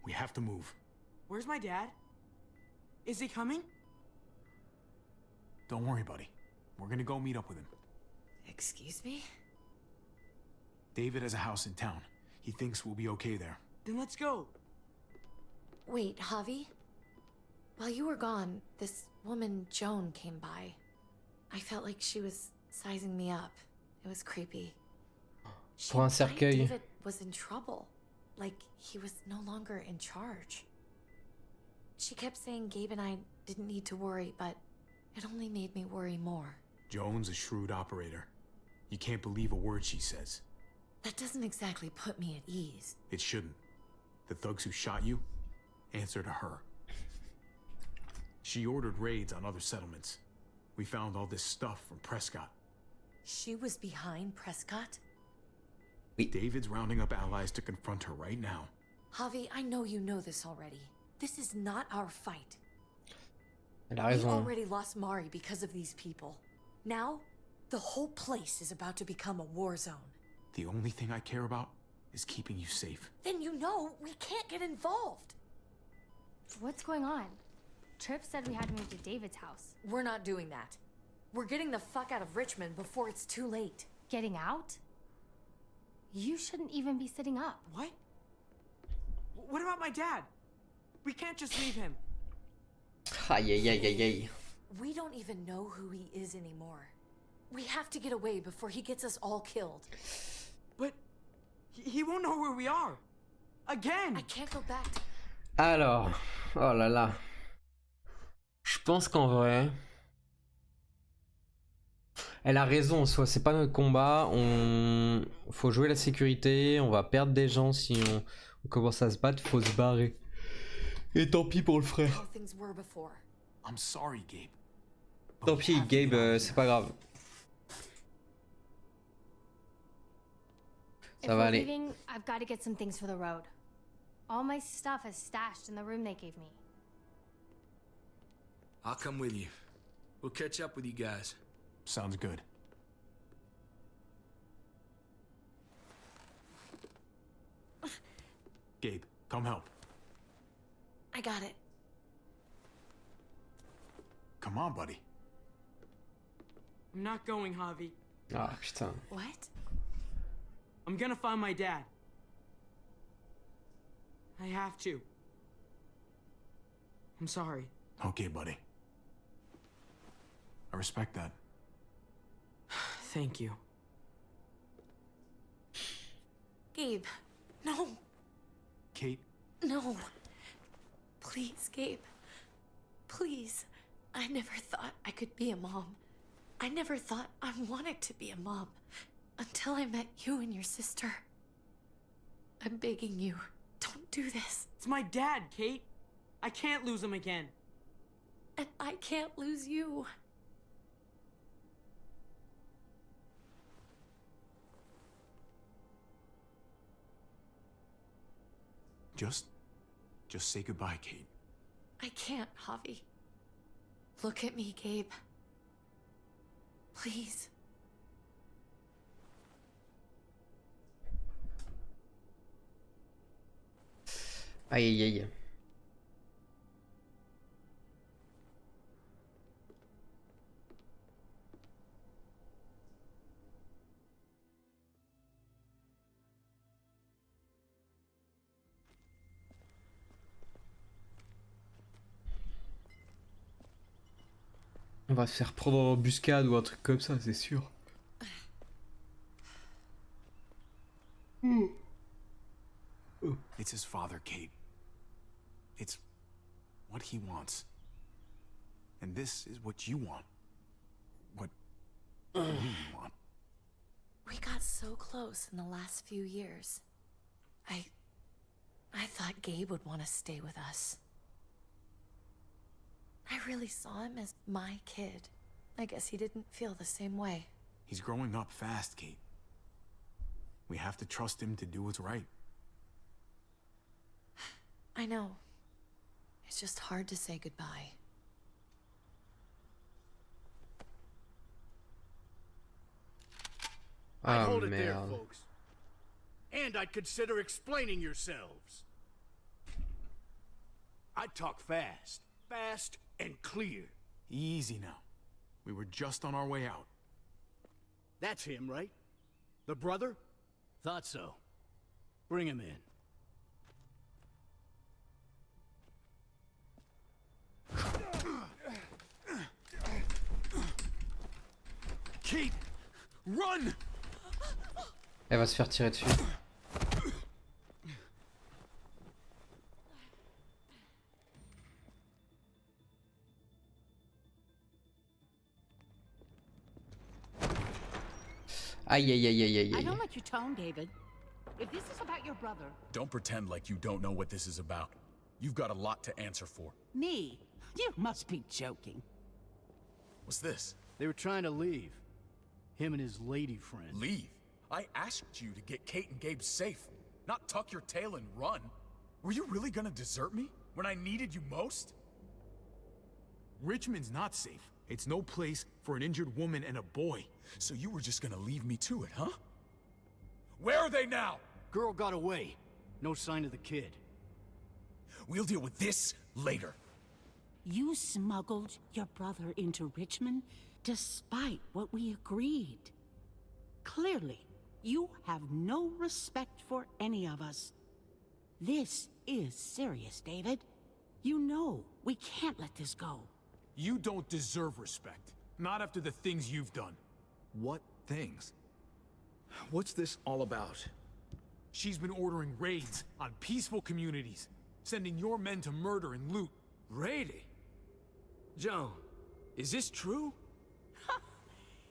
We have to move. Where's my dad? Is he coming? Don't worry, buddy. We're gonna go meet up with him. Excuse me? David has a house in town. He thinks we'll be okay there. Then let's go. Wait, Javi? While you were gone, this woman, Joan, came by. I felt like she was sizing me up. It was creepy. She Pour un implied cercueil. David was in trouble. Like he was no longer in charge. She kept saying Gabe and I didn't need to worry, but it only made me worry more. Joan's a shrewd operator. You can't believe a word she says. That doesn't exactly put me at ease. It shouldn't. The thugs who shot you answer to her. She ordered raids on other settlements. We found all this stuff from Prescott. She was behind Prescott? David's rounding up allies to confront her right now. Javi, I know you know this already. This is not our fight. Elle a We raison. already lost Mari because of these people. Now, the whole place is about to become a war zone. The only thing I care about is keeping you safe. Then you know we can't get involved. What's going on? Tripp said we had to move to David's house. We're not doing that. We're getting the fuck out of Richmond before it's too late. Getting out? You shouldn't even be sitting up. What? What about my dad? We can't just leave him. Aïe aïe aïe aïe aïe. We don't even know who he is anymore. We have to get away before he gets us all killed. But he won't know where we are. Again. I can't go back to... Alors, oh là là. Je pense qu'en vrai, elle a raison en soi, c'est pas notre combat, on faut jouer la sécurité, on va perdre des gens si on commence à se battre, faut se barrer. Et tant pis pour le frère. how things were before. I'm sorry, Gabe. Tant pis, Gabe, c'est pas grave. If Ça va we're aller. leaving, I've got to get some things for the road. All my stuff is stashed in the room they gave me. I'll come with you. We'll catch up with you guys. Sounds good. Gabe, come help. I got it. Come on, buddy. I'm not going, Javi. Ah putain. What? I'm gonna find my dad. I have to. I'm sorry. Okay, buddy. I respect that. Thank you. Gabe, no, Kate, no. Please, Gabe. Please. I never thought I could be a mom. I never thought I wanted to be a mom. Until I met you and your sister. I'm begging you, don't do this. It's my dad, Kate. I can't lose him again. And I can't lose you. Just say goodbye, Kate. I can't, Javi. Look at me, Gabe. Please. Aïe aïe aïe. On va se faire prendre en embuscade ou un truc comme ça, c'est sûr. It's his father, Kate. It's what he wants. And this is what you want. What we want. We got so close in the last few years. I thought Gabe would want to stay with us. I really saw him as my kid. I guess he didn't feel the same way. He's growing up fast, Kate. We have to trust him to do what's right. I know. It's just hard to say goodbye. I'd Oh, hold it there, merde. folks. And I'd consider explaining yourselves. I'd talk fast. Fast and clear. Easy now. We were just on our way out. That's him, right? The brother? Thought so. Bring him in. Kate! Run! Elle va se faire tirer dessus. Aïe aïe aïe aïe aïe I aïe. don't like your tone, David. If this is about your brother, Don't pretend like you don't know what this is about. You've got a lot to answer for. me, you must be joking. What's this? They were trying to leave. Him and his lady friend. Leave? I asked you to get Kate and Gabe safe, not tuck your tail and run. Were you really gonna desert me when I needed you most? Richmond's not safe. It's no place for an injured woman and a boy. So you were just gonna leave me to it, huh? Where are they now? Girl got away. No sign of the kid. We'll deal with this later. You smuggled your brother into Richmond despite what we agreed. Clearly, you have no respect for any of us. This is serious, David. You know we can't let this go. You don't deserve respect. Not after the things you've done. What things? What's this all about? She's been ordering raids on peaceful communities, sending your men to murder and loot. Raiding? Joan, is this true?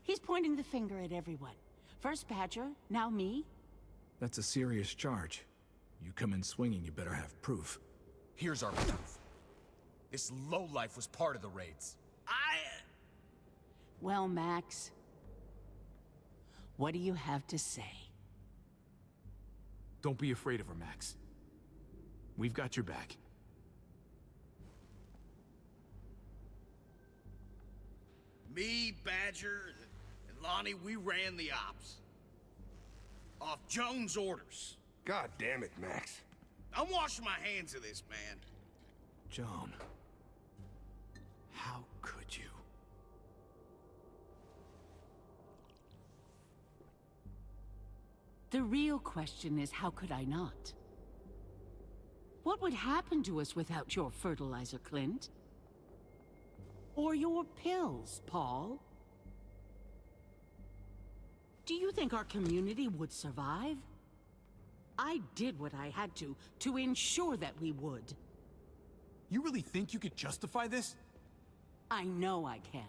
He's pointing the finger at everyone. First Badger, now me. That's a serious charge. You come in swinging, you better have proof. Here's our proof. This lowlife was part of the raids. Well, Max, what do you have to say? Don't be afraid of her, Max. We've got your back. Me, Badger, and Lonnie, we ran the ops. Off Jones' orders. God damn it, Max. I'm washing my hands of this, man. Joan. How could you? The real question is, how could I not? What would happen to us without your fertilizer, Clint? Or your pills, Paul? Do you think our community would survive? I did what I had to ensure that we would. You really think you could justify this? I know I can.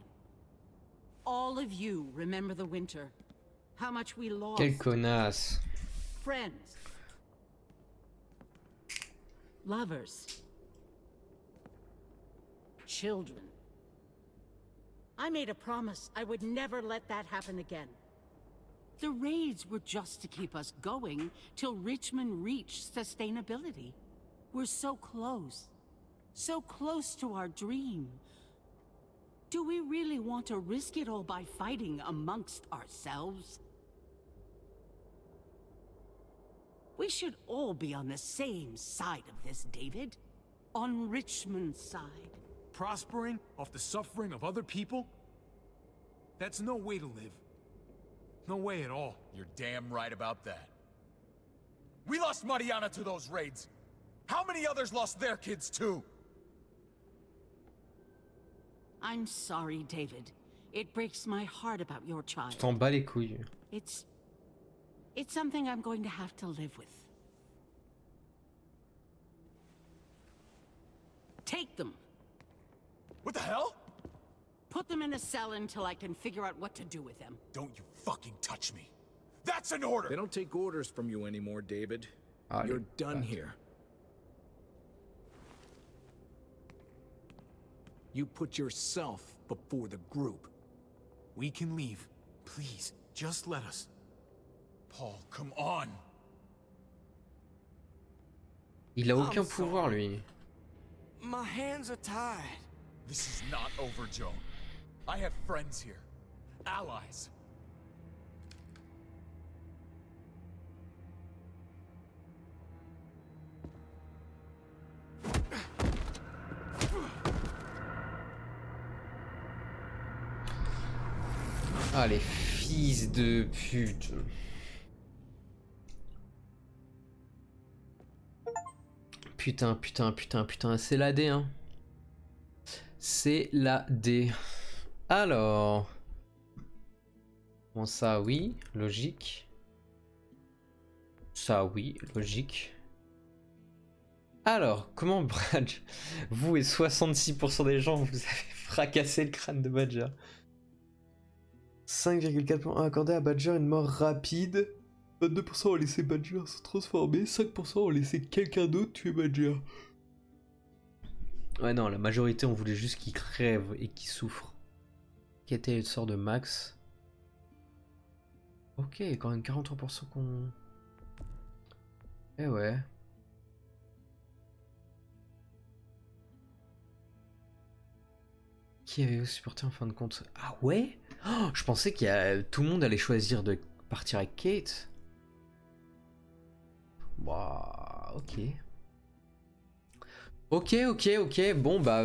All of you remember the winter. How much we lost. Quelle connasse. Friends. Lovers. Children. I made a promise I would never let that happen again. The raids were just to keep us going till Richmond reached sustainability. We're so close. So close to our dream. Do we really want to risk it all by fighting amongst ourselves? We should all be on the same side of this, David. On Richmond's side. Prospering off the suffering of other people? That's no way to live. No way at all. You're damn right about that. We lost Mariana to those raids. How many others lost their kids too? I'm sorry, David. It breaks my heart about your child. Je t'en bats les couilles. It's something I'm going to have to live with. Take them. What the hell? Put them in a cell until I can figure out what to do with them. Don't you fucking touch me. That's an order! They don't take orders from you anymore, David. Ah, You're les done bâtards. here. You put yourself before the group. We can leave. Please, just let us. Paul, come on. Il a aucun pouvoir, lui. My hands are tied. This is not over, Joan. I have friends here. Allies. Ah, les fils de pute. Putain, putain, putain, putain, c'est la D, hein. C'est la D. Alors. Bon, ça, oui, logique. Ça, oui, logique. Alors, comment Brad, vous et 66% des gens, vous avez fracassé le crâne de Badger. 5,4 points accordés à Badger, une mort rapide. 22% ont laissé Badger se transformer, 5% ont laissé quelqu'un d'autre tuer Badger. Ouais non, la majorité on voulait juste qu'il crève et qu'il souffre. Qui était le sort de Max. Ok, quand même 43% qu'on... Eh ouais. Qui avait supporté en fin de compte? Ah ouais? Oh, je pensais tout le monde allait choisir de partir avec Kate. Bah, ok. Ok. Bon, bah,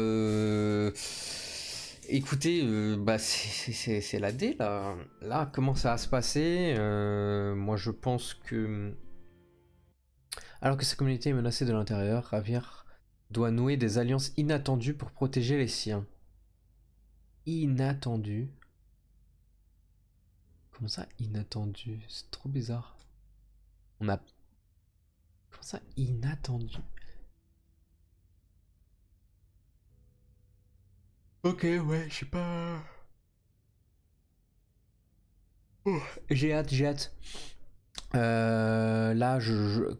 écoutez, bah, c'est la D, là. Là, comment ça va se passer? Moi, je pense que... Alors que sa communauté est menacée de l'intérieur, Javier doit nouer des alliances inattendues pour protéger les siens. Inattendu. Comment ça, inattendu? C'est trop bizarre. On a... Comment ça, inattendu? Ok, ouais, je sais pas... Oh, j'ai hâte. Là,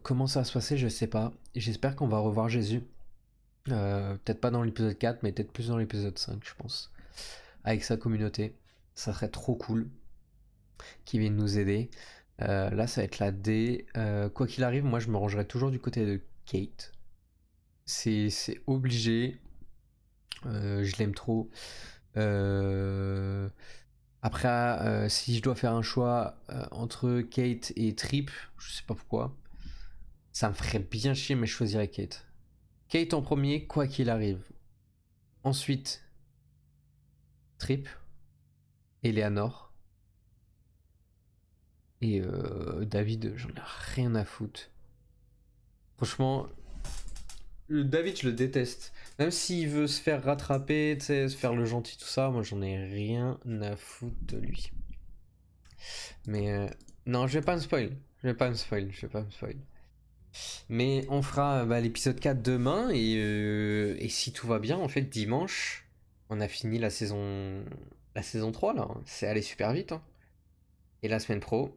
comment ça va se passer, je sais pas. J'espère qu'on va revoir Jésus. Peut-être pas dans l'épisode 4, mais peut-être plus dans l'épisode 5, je pense. Avec sa communauté. Ça serait trop cool. Qui vienne nous aider. Là, ça va être la D. Quoi qu'il arrive, moi, je me rangerai toujours du côté de Kate. C'est obligé. Je l'aime trop. Après, si je dois faire un choix entre Kate et Trip, je sais pas pourquoi. Ça me ferait bien chier, mais je choisirais Kate. Kate en premier, quoi qu'il arrive. Ensuite, Trip. Eleanor. Et David, j'en ai rien à foutre. Franchement, David, je le déteste. Même s'il veut se faire rattraper, tu sais, se faire le gentil, tout ça, moi j'en ai rien à foutre de lui. Mais non, je vais pas me spoil. Mais on fera l'épisode 4 demain et si tout va bien, en fait, dimanche, on a fini la saison 3 là. C'est allé super vite. Hein. Et la semaine pro,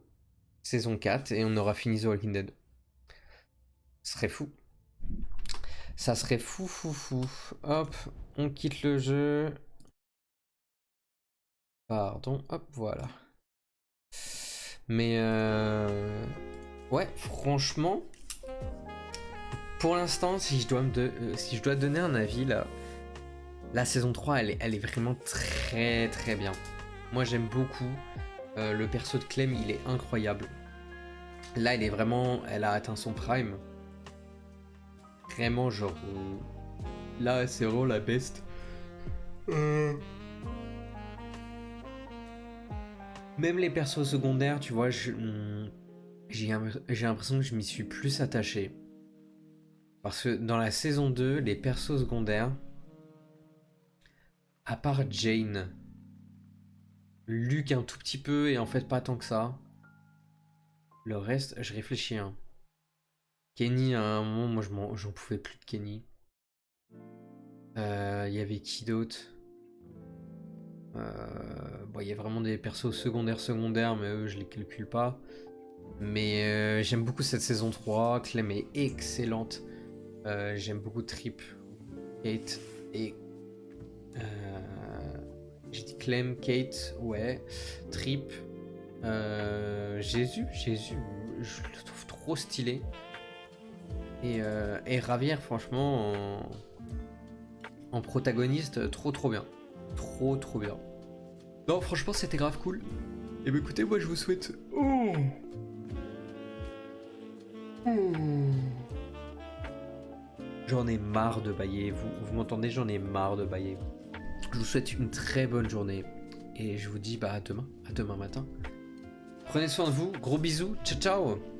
saison 4 et on aura fini The Walking Dead. Ce serait fou. Ça serait fou. Hop, on quitte le jeu. Pardon, hop, voilà. Mais ouais, franchement, pour l'instant, si je dois donner un avis, là, la saison 3, elle est vraiment très très bien. Moi, j'aime beaucoup. Le perso de Clem, il est incroyable. Là, elle a atteint son prime. Vraiment, genre... là, c'est vraiment la best. Même les persos secondaires, tu vois, j'ai l'impression que je m'y suis plus attaché. Parce que dans la saison 2, les persos secondaires, à part Jane, Luke un tout petit peu et en fait pas tant que ça. Le reste, je réfléchis. Hein. Kenny, à un moment, moi j'en pouvais plus de Kenny. Il y avait qui d'autre? Il y a vraiment des persos secondaires, mais eux je les calcule pas. Mais j'aime beaucoup cette saison 3. Clem est excellente. J'aime beaucoup Trip, Kate et... j'ai dit Clem, Kate, ouais. Trip, Jésus, je le trouve trop stylé. Et Javier, franchement, en protagoniste, trop bien. Trop bien. Non, franchement, c'était grave cool. Et bah écoutez, moi je vous souhaite... J'en ai marre de bailler, vous m'entendez, j'en ai marre de bailler. Je vous souhaite une très bonne journée. Et je vous dis à demain matin. Prenez soin de vous, gros bisous, ciao ciao.